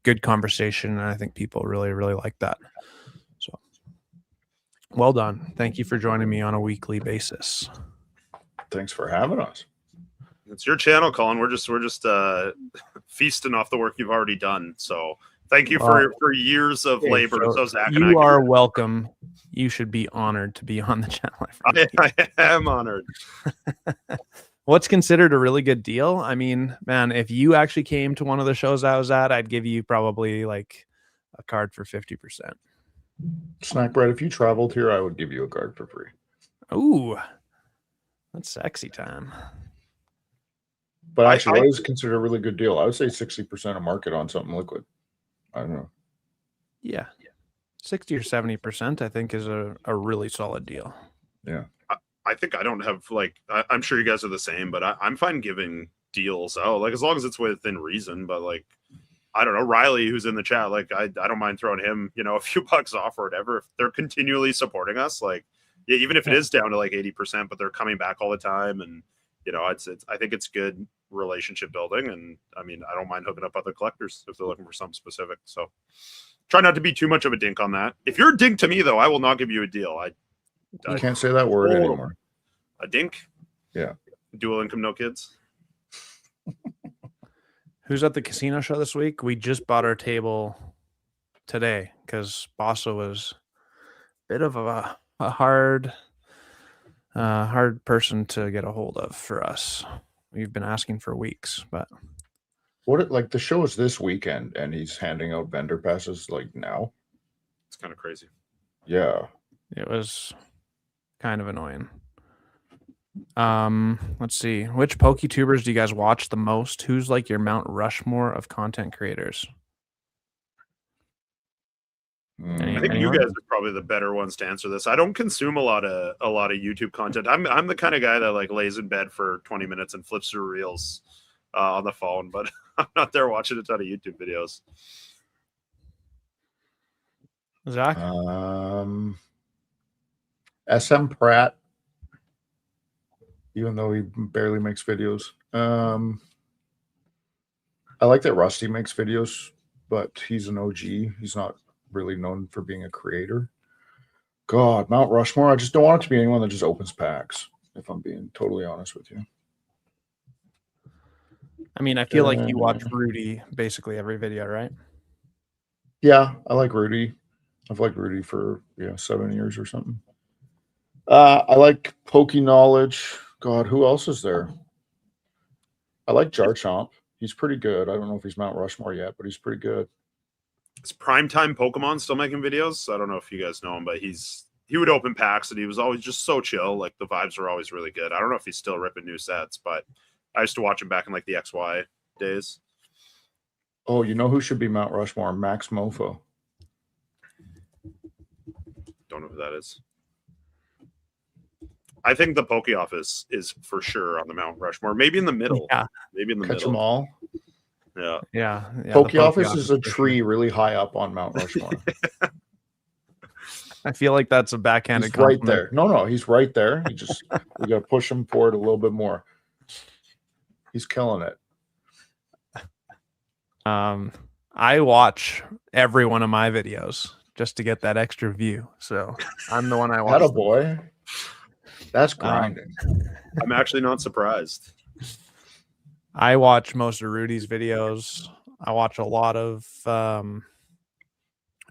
Speaker 1: good conversation, and I think people really like that. So well done. Thank you for joining me on a weekly basis.
Speaker 2: Thanks for having us.
Speaker 3: It's your channel, Colin. We're just feasting off the work you've already done. So thank you for years of labor. So Zach and
Speaker 1: you are welcome. You should be honored to be on the channel.
Speaker 3: I am honored.
Speaker 1: What's considered a really good deal? I mean, man, if you actually came to one of the shows I was at, I'd give you probably like a card for 50%.
Speaker 2: Snack Bread, if you traveled here, I would give you a card for free.
Speaker 1: Ooh, that's sexy time.
Speaker 2: But actually, what is considered a really good deal? I would say 60% of market on something liquid. I don't know.
Speaker 1: Yeah. 60 or 70%, I think, is a really solid deal.
Speaker 2: Yeah.
Speaker 3: I think I don't have, like, I'm sure you guys are the same, but I'm fine giving deals out, like, as long as it's within reason. But like, I don't know, Riley, who's in the chat, like, I don't mind throwing him, you know, a few bucks off or whatever. If they're continually supporting us, like, yeah, even if it is down to like 80%, but they're coming back all the time, and you know, it's I think it's good relationship building. And I mean, I don't mind hooking up other collectors if they're looking for something specific. So try not to be too much of a dink on that. If you're a dink to me, though, I will not give you a deal.
Speaker 2: I can't say that word anymore.
Speaker 3: A dink?
Speaker 2: Yeah.
Speaker 3: Dual income, no kids.
Speaker 1: Who's at the casino show this week? We just bought our table today because Bossa was a bit of a hard person to get a hold of for us. We've been asking for weeks, but
Speaker 2: like the show is this weekend and he's handing out vendor passes like now.
Speaker 3: It's kind of crazy.
Speaker 2: Yeah.
Speaker 1: It was kind of annoying. Let's see. Which PokeTubers do you guys watch the most? Who's like your Mount Rushmore of content creators?
Speaker 3: I think you guys are probably the better ones to answer this. I don't consume a lot of YouTube content. I'm the kind of guy that like lays in bed for 20 minutes and flips through reels on the phone, but I'm not there watching a ton of YouTube videos.
Speaker 1: Zach?
Speaker 2: SM Pratt, even though he barely makes videos. I like that Rusty makes videos, but he's an OG. He's not really known for being a creator. God, Mount Rushmore, I just don't want it to be anyone that just opens packs, if I'm being totally honest with you.
Speaker 1: I mean, I feel like you watch Rudy basically every video, right?
Speaker 2: Yeah, I like Rudy. I've liked Rudy for 7 years or something. I like Poke Knowledge. God, who else is there? I like Jar Chomp. He's pretty good. I don't know if he's Mount Rushmore yet, but he's pretty good.
Speaker 3: Is Primetime Pokemon still making videos? I don't know if you guys know him, but he would open packs and he was always just so chill. Like, the vibes were always really good. I don't know if he's still ripping new sets, but I used to watch him back in like the XY days.
Speaker 2: Oh, you know who should be Mount Rushmore? Max Mofo.
Speaker 3: Don't know who that is. I think the Poke Office is for sure on the Mount Rushmore. Maybe in the middle.
Speaker 1: Yeah.
Speaker 3: Maybe in the
Speaker 2: Catch
Speaker 3: middle.
Speaker 2: them all.
Speaker 1: Yeah.
Speaker 2: Poke Office is a tree really high up on Mount Rushmore.
Speaker 1: I feel like that's a backhanded
Speaker 2: He's right
Speaker 1: compliment.
Speaker 2: there. No, he's right there. We got to push him forward a little bit more. He's killing it.
Speaker 1: I watch every one of my videos just to get that extra view. So I'm the one I watch.
Speaker 2: Attaboy. That's grinding.
Speaker 3: I'm actually not surprised.
Speaker 1: I watch most of Rudy's videos. I watch a lot of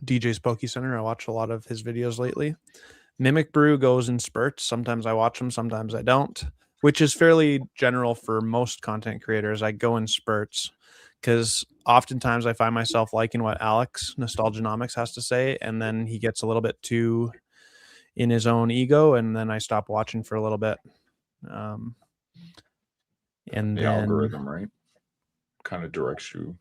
Speaker 1: DJ's Poke Center. I watch a lot of his videos lately. Mimic Brew goes in spurts. Sometimes I watch them, sometimes I don't. which is fairly general for most content creators. I go in spurts because oftentimes I find myself liking what Alex Nostalgianomics has to say, and then he gets a little bit too in his own ego, and then I stop watching for a little bit. And
Speaker 2: The
Speaker 1: then,
Speaker 2: algorithm, right? Kind of directs you.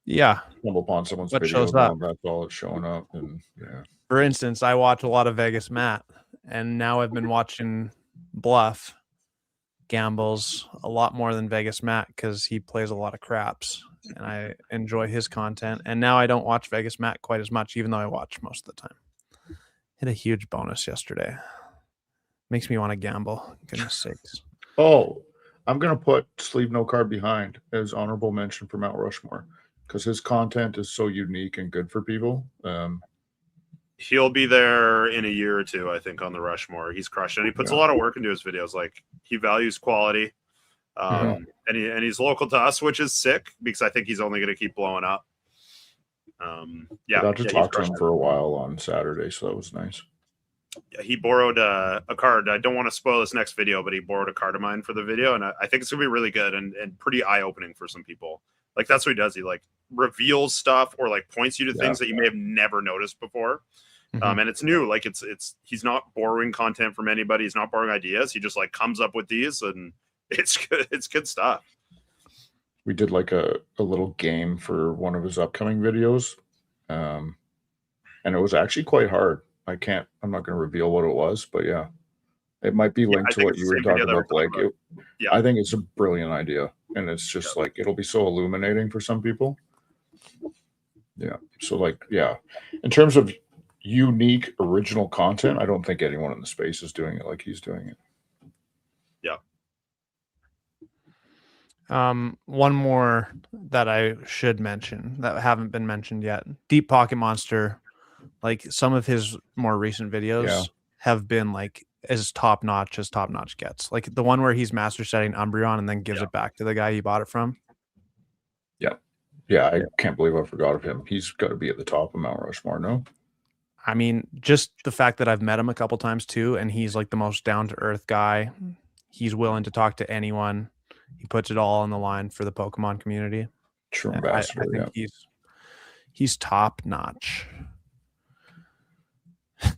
Speaker 1: Yeah.
Speaker 2: Stumble upon someone's
Speaker 1: What
Speaker 2: video,
Speaker 1: shows up?
Speaker 2: and that's all it's showing up. And yeah.
Speaker 1: For instance, I watch a lot of Vegas Matt, and now I've been watching Bluff Gambles a lot more than Vegas Matt because he plays a lot of craps, and I enjoy his content. And now I don't watch Vegas Matt quite as much, even though I watch most of the time. Hit a huge bonus yesterday. Makes me want to gamble. Goodness sakes.
Speaker 2: Oh, I'm gonna put Sleeve No Card Behind as honorable mention for Mount Rushmore because his content is so unique and good for people.
Speaker 3: He'll be there in a year or two, I think, on the Rushmore. He's crushed it. And he puts a lot of work into his videos. Like, he values quality, and he's local to us, which is sick because I think he's only going to keep blowing up.
Speaker 2: I got to talk to him for a while on Saturday, so that was nice.
Speaker 3: Yeah, he borrowed a card. I don't want to spoil this next video, but he borrowed a card of mine for the video, and I think it's gonna be really good and pretty eye-opening for some people. Like, that's what he does. He like reveals stuff or like points you to things that you may have never noticed before. And it's new. Like, it's he's not borrowing content from anybody. He's not borrowing ideas. He just like comes up with these, and it's good. It's good stuff.
Speaker 2: We did like a little game for one of his upcoming videos, and it was actually quite hard. I'm not going to reveal what it was, but yeah, it might be linked to what you were talking about, Blake. I think it's a brilliant idea, and it's just like, it'll be so illuminating for some people. Yeah. So like, yeah, in terms of unique original content, I don't think anyone in the space is doing it like he's doing it.
Speaker 1: Yeah. One more that I should mention that haven't been mentioned yet. Deep Pocket Monster, like some of his more recent videos have been like as top notch gets. Like the one where he's master setting Umbreon and then gives it back to the guy he bought it from.
Speaker 2: Yeah, I can't believe I forgot of him. He's got to be at the top of Mount Rushmore, no?
Speaker 1: I mean, just the fact that I've met him a couple times too, and he's like the most down-to-earth guy. He's willing to talk to anyone. He puts it all on the line for the Pokemon community.
Speaker 2: True ambassador.
Speaker 1: I think he's top notch.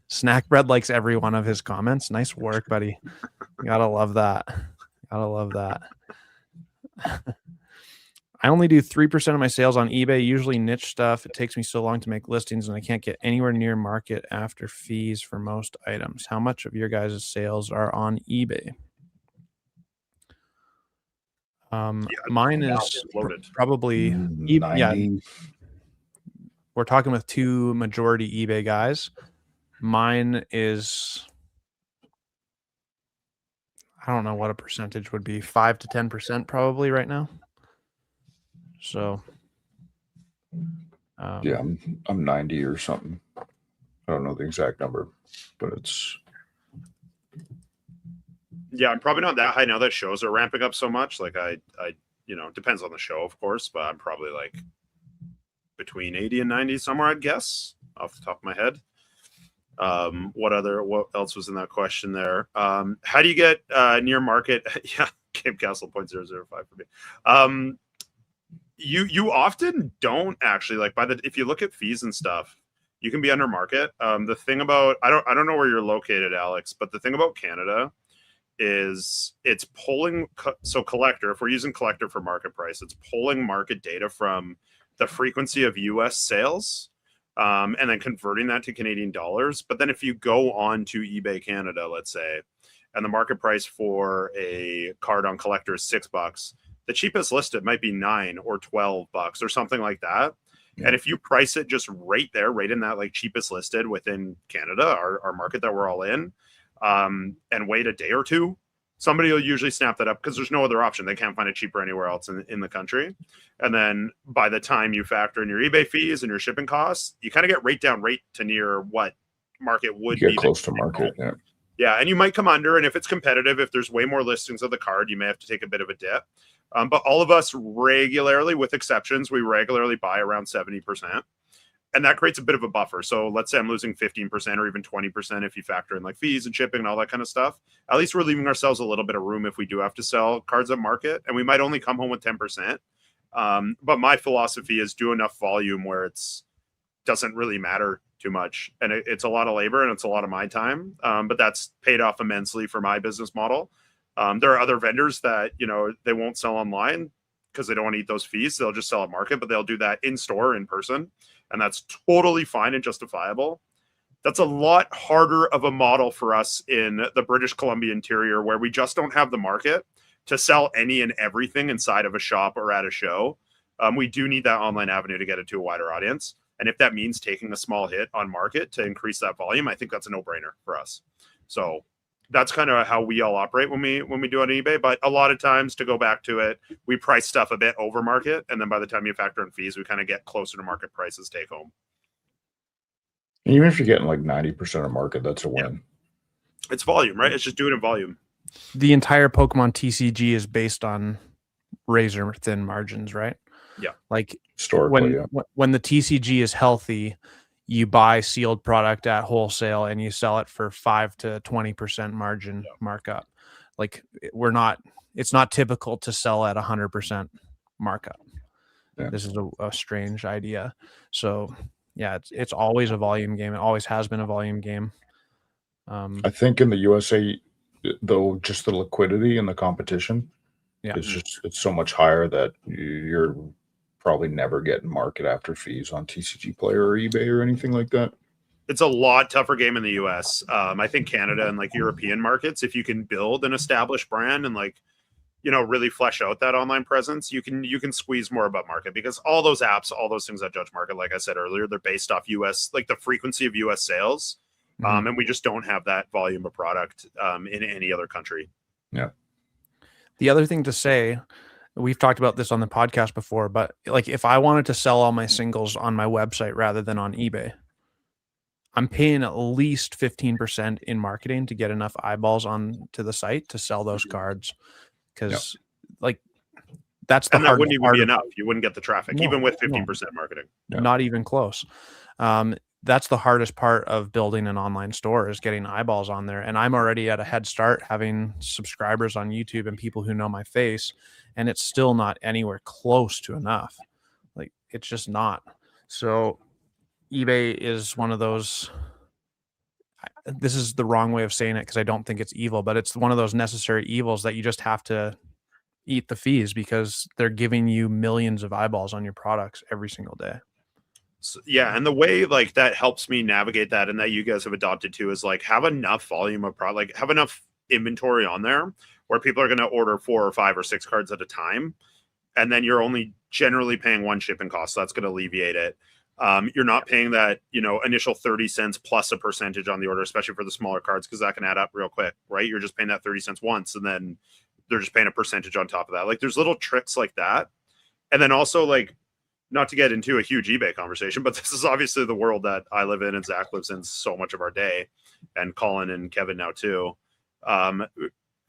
Speaker 1: Snack Bread likes every one of his comments. Nice work, buddy. Gotta love that. Gotta love that. I only do 3% of my sales on eBay, usually niche stuff. It takes me so long to make listings, and I can't get anywhere near market after fees for most items. How much of your guys' sales are on eBay? Mine is probably
Speaker 2: 90.
Speaker 1: We're talking with two majority eBay guys. Mine is, I don't know what a percentage would be, 5 to 10% probably right now. So,
Speaker 2: yeah, I'm 90 or something. I don't know the exact number, but it's.
Speaker 3: Yeah, I'm probably not that high now that shows are ramping up so much. Like I depends on the show, of course, but I'm probably like between 80 and 90 somewhere, I'd guess, off the top of my head. What else was in that question there? How do you get near market? Yeah, Game Castle 0.005 for me. You often don't actually, like, if you look at fees and stuff, you can be under market. The thing about, I don't know where you're located, Alex, but the thing about Canada is it's pulling, so Collector, if we're using Collector for market price, it's pulling market data from the frequency of US sales, and then converting that to Canadian dollars. But then if you go on to eBay Canada, let's say, and the market price for a card on Collector is $6, the cheapest listed might be $9 or $12 or something like that. Yeah. And if you price it just right there, right in that like cheapest listed within Canada, our market that we're all in, and wait a day or two, somebody will usually snap that up because there's no other option. They can't find it cheaper anywhere else in the country. And then by the time you factor in your eBay fees and your shipping costs, you kind of get down to near what market would be.
Speaker 2: Get close to market, yeah.
Speaker 3: Yeah, and you might come under, and if it's competitive, if there's way more listings of the card, you may have to take a bit of a dip. But all of us regularly, with exceptions, we regularly buy around 70%. And that creates a bit of a buffer. So let's say I'm losing 15% or even 20% if you factor in like fees and shipping and all that kind of stuff. At least we're leaving ourselves a little bit of room if we do have to sell cards at market, and we might only come home with 10%. But my philosophy is do enough volume where it's doesn't really matter too much. And it's a lot of labor and it's a lot of my time. But that's paid off immensely for my business model. There are other vendors that, you know, they won't sell online because they don't want to eat those fees. They'll just sell at market, but they'll do that in store, in person. And that's totally fine and justifiable. That's a lot harder of a model for us in the British Columbia interior, where we just don't have the market to sell any and everything inside of a shop or at a show. We do need that online avenue to get it to a wider audience. And if that means taking a small hit on market to increase that volume, I think that's a no-brainer for us. So that's kind of how we all operate when we do it on eBay. But a lot of times, to go back to it, we price stuff a bit over market, and then by the time you factor in fees, we kind of get closer to market prices take home.
Speaker 2: Even if you're getting like 90% of market, that's a win.
Speaker 3: Yeah. It's volume, right? It's just doing it volume.
Speaker 1: The entire Pokemon TCG is based on razor thin margins, right?
Speaker 3: Yeah.
Speaker 1: Like
Speaker 2: Historically,
Speaker 1: when the TCG is healthy, you buy sealed product at wholesale and you sell it for 5 to 20% margin markup. Like it's not typical to sell at 100% markup. Yeah. This is a strange idea. So yeah, it's always a volume game. It always has been a volume game.
Speaker 2: I think in the USA, though, just the liquidity and the competition, it's so much higher that you're probably never getting market after fees on TCG Player or eBay or anything like that.
Speaker 3: It's a lot tougher game in the US. I think Canada and like European markets, if you can build an established brand and like, you know, really flesh out that online presence, you can squeeze more above market, because all those apps, all those things that judge market, like I said earlier, they're based off US, like the frequency of US sales. And we just don't have that volume of product in any other country.
Speaker 2: Yeah.
Speaker 1: The other thing to say, we've talked about this on the podcast before, but like if I wanted to sell all my singles on my website rather than on eBay, I'm paying at least 15% in marketing to get enough eyeballs on to the site to sell those cards. Because like that's the hard part.
Speaker 3: That wouldn't even be enough. You wouldn't get the traffic, even with 15% marketing.
Speaker 1: Not even close. That's the hardest part of building an online store, is getting eyeballs on there. And I'm already at a head start, having subscribers on YouTube and people who know my face, and it's still not anywhere close to enough. Like it's just not. So eBay is one of those, this is the wrong way of saying it because I don't think it's evil, but it's one of those necessary evils that you just have to eat the fees because they're giving you millions of eyeballs on your products every single day.
Speaker 3: So, yeah, and the way like that helps me navigate that, and that you guys have adopted too, is like have enough volume of product, like have enough inventory on there where people are going to order 4 or 5 or 6 cards at a time, and then you're only generally paying one shipping cost. So that's going to alleviate it. You're not paying that, you know, initial 30 cents plus a percentage on the order, especially for the smaller cards, because that can add up real quick, right? You're just paying that 30 cents once, and then they're just paying a percentage on top of that. Like there's little tricks like that. And then also, like, not to get into a huge eBay conversation, but this is obviously the world that I live in and Zach lives in so much of our day, and Colin and Kevin now too.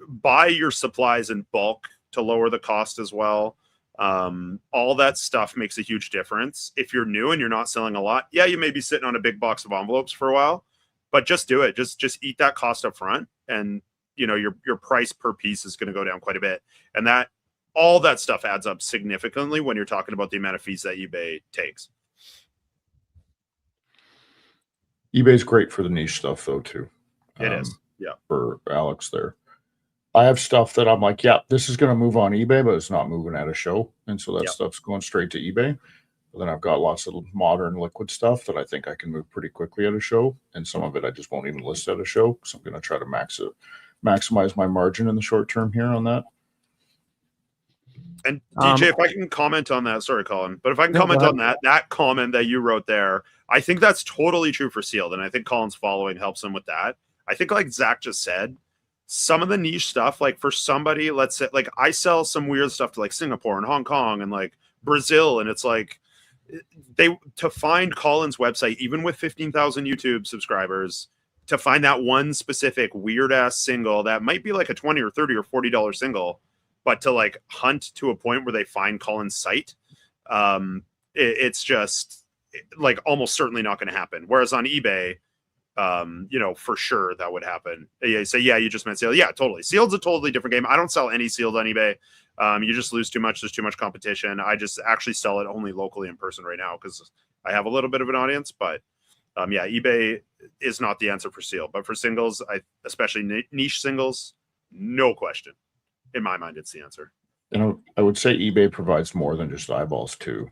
Speaker 3: Buy your supplies in bulk to lower the cost as well. All that stuff makes a huge difference. If you're new and you're not selling a lot, yeah, you may be sitting on a big box of envelopes for a while, but just do it. Just eat that cost up front, and you know your price per piece is going to go down quite a bit. And that all that stuff adds up significantly when you're talking about the amount of fees that eBay takes.
Speaker 2: eBay's great for the niche stuff though too.
Speaker 3: It is. Yeah.
Speaker 2: For Alex there. I have stuff that I'm like, yeah, this is going to move on eBay, but it's not moving at a show. And so that stuff's going straight to eBay. But then I've got lots of modern liquid stuff that I think I can move pretty quickly at a show. And some of it I just won't even list at a show. So I'm going to try to maximize my margin in the short term here on that.
Speaker 3: And DJ, if I can comment on that, sorry, Colin, but if I can comment on that comment that you wrote there, I think that's totally true for sealed. And I think Colin's following helps him with that. I think like Zach just said, some of the niche stuff, like for somebody, let's say, like I sell some weird stuff to like Singapore and Hong Kong and like Brazil. And it's like to find Colin's website, even with 15,000 YouTube subscribers, to find that one specific weird ass single that might be like a 20 or 30 or $40 single, but to like hunt to a point where they find Colin's site, it's just, like almost certainly not going to happen. Whereas on eBay, you know, for sure that would happen. You say, yeah, you just meant sealed. Yeah, totally. Sealed's a totally different game. I don't sell any sealed on eBay. You just lose too much. There's too much competition. I just actually sell it only locally in person right now because I have a little bit of an audience. But yeah, eBay is not the answer for sealed. But for singles, especially niche singles, no question. In my mind, it's the answer.
Speaker 2: You know, I would say eBay provides more than just eyeballs too.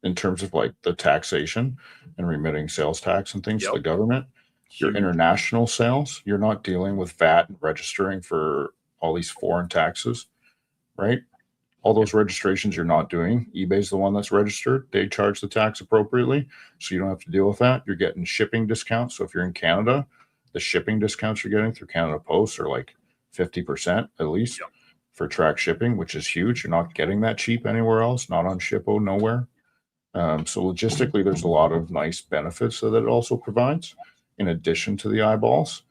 Speaker 2: In terms of like the taxation and remitting sales tax and things to the government, your international sales, you're not dealing with VAT and registering for all these foreign taxes, right? All those registrations you're not doing. eBay's the one that's registered. They charge the tax appropriately, so you don't have to deal with that. You're getting shipping discounts. So if you're in Canada, the shipping discounts you're getting through Canada Post are like 50% at least for track shipping, which is huge. You're not getting that cheap anywhere else, not on Shippo, nowhere. So logistically, there's a lot of nice benefits that it also provides in addition to the eyeballs.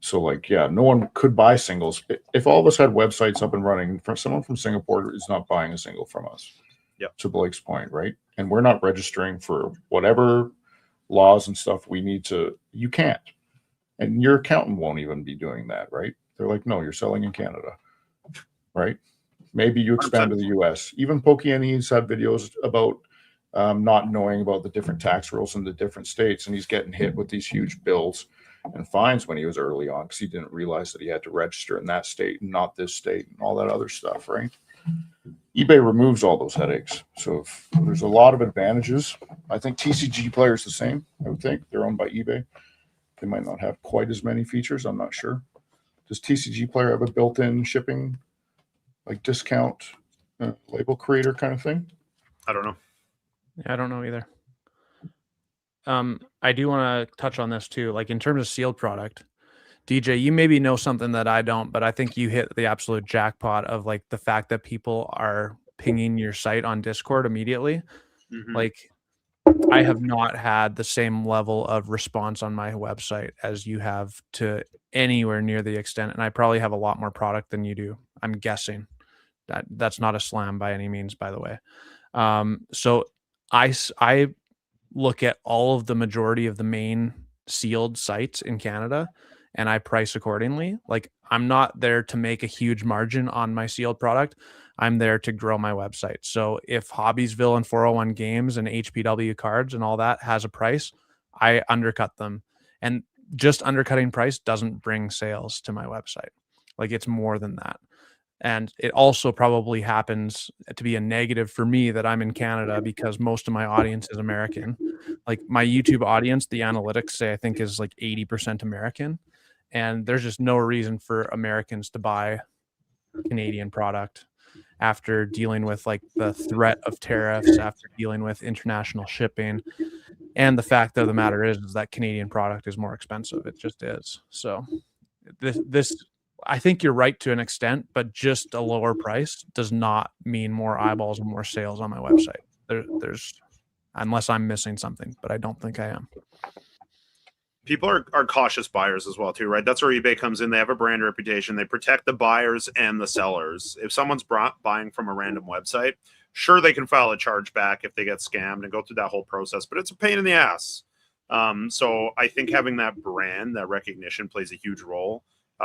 Speaker 2: So like, yeah, no one could buy singles. If all of us had websites up and running, someone from Singapore is not buying a single from us.
Speaker 3: Yeah.
Speaker 2: To Blake's point, right? And we're not registering for whatever laws and stuff we need to, you can't. And your accountant won't even be doing that, right? They're like, no, you're selling in Canada, right? Maybe you expand to the US. Even Pokemon's had videos about not knowing about the different tax rules in the different states, and he's getting hit with these huge bills and fines when he was early on because he didn't realize that he had to register in that state and not this state and all that other stuff, right? eBay removes all those headaches. So there's a lot of advantages. I think TCG Player is the same. I would think they're owned by eBay. They might not have quite as many features. I'm not sure. Does TCG Player have a built-in shipping, like discount label creator kind of thing?
Speaker 3: I don't know.
Speaker 1: Yeah, I don't know either. I do want to touch on this too. Like in terms of sealed product, DJ, you maybe know something that I don't, but I think you hit the absolute jackpot of like the fact that people are pinging your site on Discord immediately.
Speaker 3: Mm-hmm.
Speaker 1: Like I have not had the same level of response on my website as you have to anywhere near the extent. And I probably have a lot more product than you do. I'm guessing that's not a slam by any means, by the way. So I look at all of the majority of the main sealed sites in Canada and I price accordingly. Like I'm not there to make a huge margin on my sealed product. I'm there to grow my website. So if Hobbiesville and 401 Games and HPW cards and all that has a price, I undercut them. And just undercutting price doesn't bring sales to my website. Like it's more than that. And it also probably happens to be a negative for me that I'm in Canada because most of my audience is American. Like my YouTube audience, the analytics say I think is like 80% American. And there's just no reason for Americans to buy Canadian product after dealing with like the threat of tariffs, after dealing with international shipping. And the fact of the matter is that Canadian product is more expensive. It just is. So this I think you're right to an extent, but just a lower price does not mean more eyeballs and more sales on my website. There's unless I'm missing something, but I don't think I am.
Speaker 3: People are cautious buyers as well too, right? That's where eBay comes in. They have a brand reputation. They protect the buyers and the sellers. If someone's buying from a random website, sure, they can file a chargeback if they get scammed and go through that whole process, but it's a pain in the ass. So I think having that brand, that recognition plays a huge role.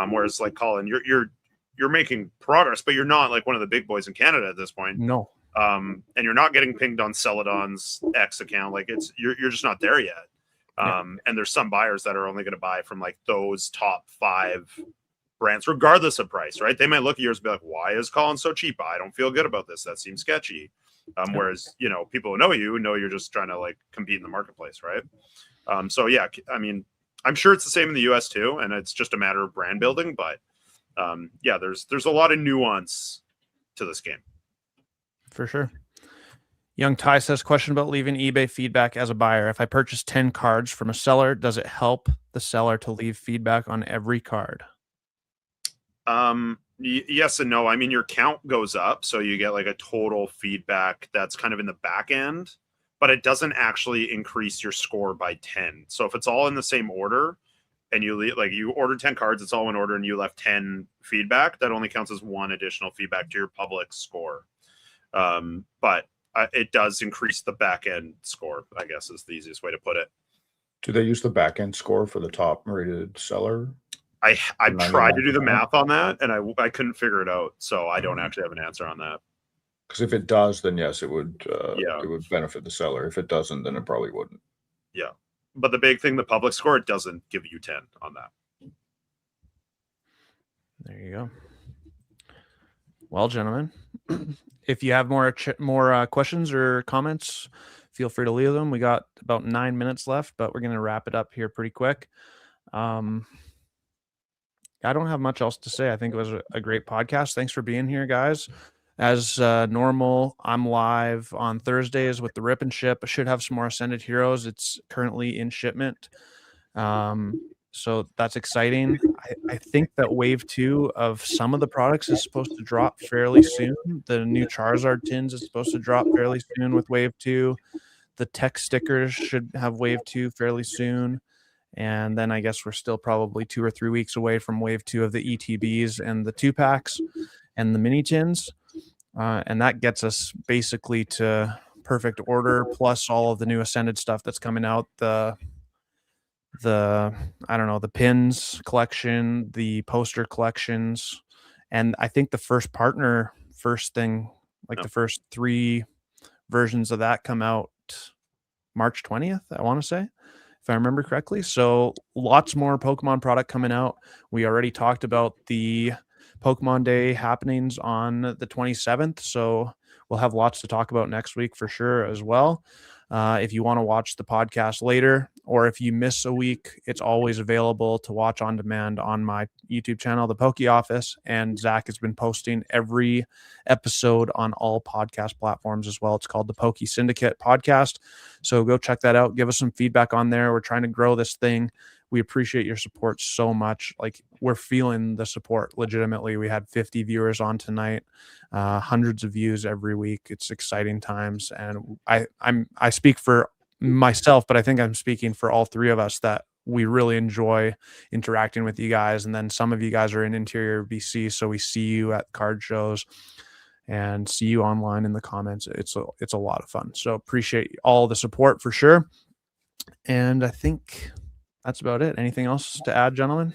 Speaker 3: Whereas like Colin, you're making progress, but you're not like one of the big boys in Canada at this point.
Speaker 1: No.
Speaker 3: And you're not getting pinged on Celadon's X account. Like you're just not there yet. And there's some buyers that are only going to buy from like those top 5 brands, regardless of price, right? They might look at yours and be like, why is Colin so cheap? I don't feel good about this. That seems sketchy. Whereas, you know, people who know you're just trying to like compete in the marketplace, right? So yeah, I mean, I'm sure it's the same in the US too, and it's just a matter of brand building, but yeah, there's a lot of nuance to this game.
Speaker 1: For sure. Young Ty says, question about leaving eBay feedback as a buyer. If I purchase 10 cards from a seller, does it help the seller to leave feedback on every card?
Speaker 3: Yes and no. I mean, your count goes up, so you get like a total feedback that's kind of in the back end, but it doesn't actually increase your score by 10. So if it's all in the same order and you ordered 10 cards, it's all in order and you left 10 feedback, that only counts as 1 additional feedback to your public score. But it does increase the back end score, I guess is the easiest way to put it.
Speaker 2: Do they use the back end score for the top rated seller?
Speaker 3: I tried to do the
Speaker 2: 99%?
Speaker 3: math on that, and I couldn't figure it out, so I don't actually have an answer on that.
Speaker 2: Because if it does, then yes, it would
Speaker 3: Yeah.
Speaker 2: it would benefit the seller. If it doesn't, then it probably wouldn't.
Speaker 3: Yeah, but the big thing, the public score, it doesn't give you 10 on that.
Speaker 1: There you go. Well, gentlemen, if you have more questions or comments, feel free to leave them. We got about 9 minutes left, but we're going to wrap it up here pretty quick. I don't have much else to say. I think it was a great podcast. Thanks for being here, guys. As normal, I'm live on Thursdays with the Rip and Ship. I should have some more Ascended Heroes. It's currently in shipment. So that's exciting. I think that wave 2 of some of the products is supposed to drop fairly soon. The new Charizard tins is supposed to drop fairly soon with wave 2. The tech stickers should have wave 2 fairly soon. And then I guess we're still probably 2 or 3 weeks away from wave 2 of the ETBs and the 2-packs and the mini tins. And that gets us basically to perfect order, plus all of the new Ascended stuff that's coming out. The I don't know, the pins collection, the poster collections, and I think the first thing, like the first 3 versions of that come out March 20th, I want to say, if I remember correctly. So lots more Pokemon product coming out. We already talked about the Pokemon Day happenings on the 27th, so we'll have lots to talk about next week for sure as well. If you want to watch the podcast later, or if you miss a week, it's always available to watch on demand on my YouTube channel, The Poke Office. And Zach has been posting every episode on all podcast platforms as well. It's called the Poke Syndicate podcast. So go check that out. Give us some feedback on there. We're trying to grow this thing. We appreciate your support so much. Like, we're feeling the support legitimately. We had 50 viewers on tonight, hundreds of views every week. It's exciting times. And I speak for myself, but I think I'm speaking for all 3 of us that we really enjoy interacting with you guys. And then some of you guys are in interior BC, so we see you at card shows and see you online in the comments. It's a lot of fun. So appreciate all the support for sure. And I think that's about it. Anything else to add, gentlemen?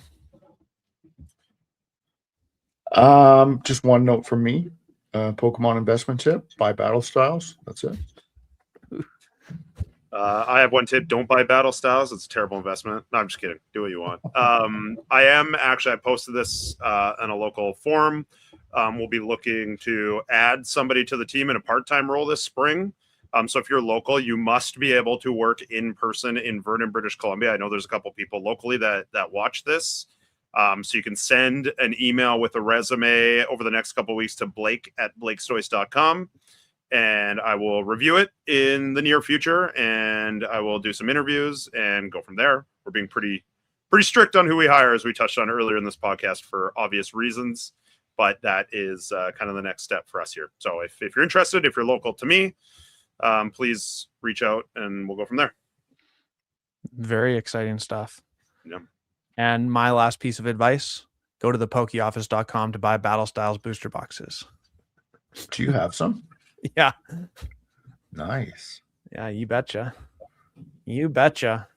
Speaker 2: Just one note from me. Pokemon investment tip: buy Battle Styles. That's it.
Speaker 3: I have one tip: don't buy Battle Styles. It's a terrible investment. No, I'm just kidding. Do what you want. I posted this in a local forum. We'll be looking to add somebody to the team in a part-time role this spring. So if you're local, you must be able to work in person in Vernon, British Columbia. I know there's a couple people locally that watch this. So you can send an email with a resume over the next couple of weeks to Blake@Blakestoise.com, and I will review it in the near future, and I will do some interviews and go from there. We're being pretty strict on who we hire, as we touched on earlier in this podcast for obvious reasons, but that is kind of the next step for us here. So if you're interested, if you're local to me, please reach out and we'll go from there.
Speaker 1: Very exciting stuff.
Speaker 3: Yeah.
Speaker 1: And my last piece of advice: go to thepokeoffice.com to buy Battle Styles booster boxes.
Speaker 2: Do you have some?
Speaker 1: Yeah.
Speaker 2: Nice.
Speaker 1: Yeah, you betcha. You betcha.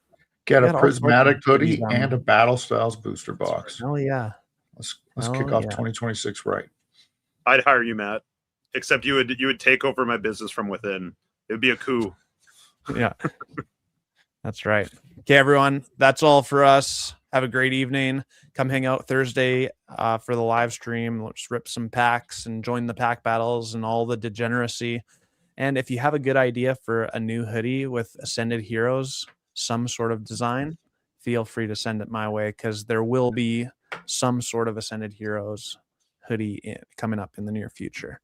Speaker 2: Get
Speaker 1: We
Speaker 2: a
Speaker 1: got all sorts of
Speaker 2: prismatic hoodie
Speaker 1: goodies on
Speaker 2: and a Battle Styles booster box.
Speaker 1: Oh yeah.
Speaker 2: Let's
Speaker 1: Oh,
Speaker 2: kick off
Speaker 1: yeah.
Speaker 2: 2026 right.
Speaker 3: I'd hire you, Matt, except you would take over my business from within. It would be a coup.
Speaker 1: Yeah. That's right. Okay, everyone. That's all for us. Have a great evening. Come hang out Thursday for the live stream. Let's rip some packs and join the pack battles and all the degeneracy. And if you have a good idea for a new hoodie with Ascended Heroes, some sort of design, feel free to send it my way, because there will be some sort of Ascended Heroes hoodie coming up in the near future.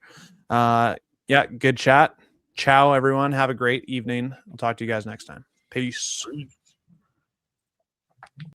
Speaker 1: Yeah, good chat. Ciao, everyone. Have a great evening. I'll talk to you guys next time. Peace.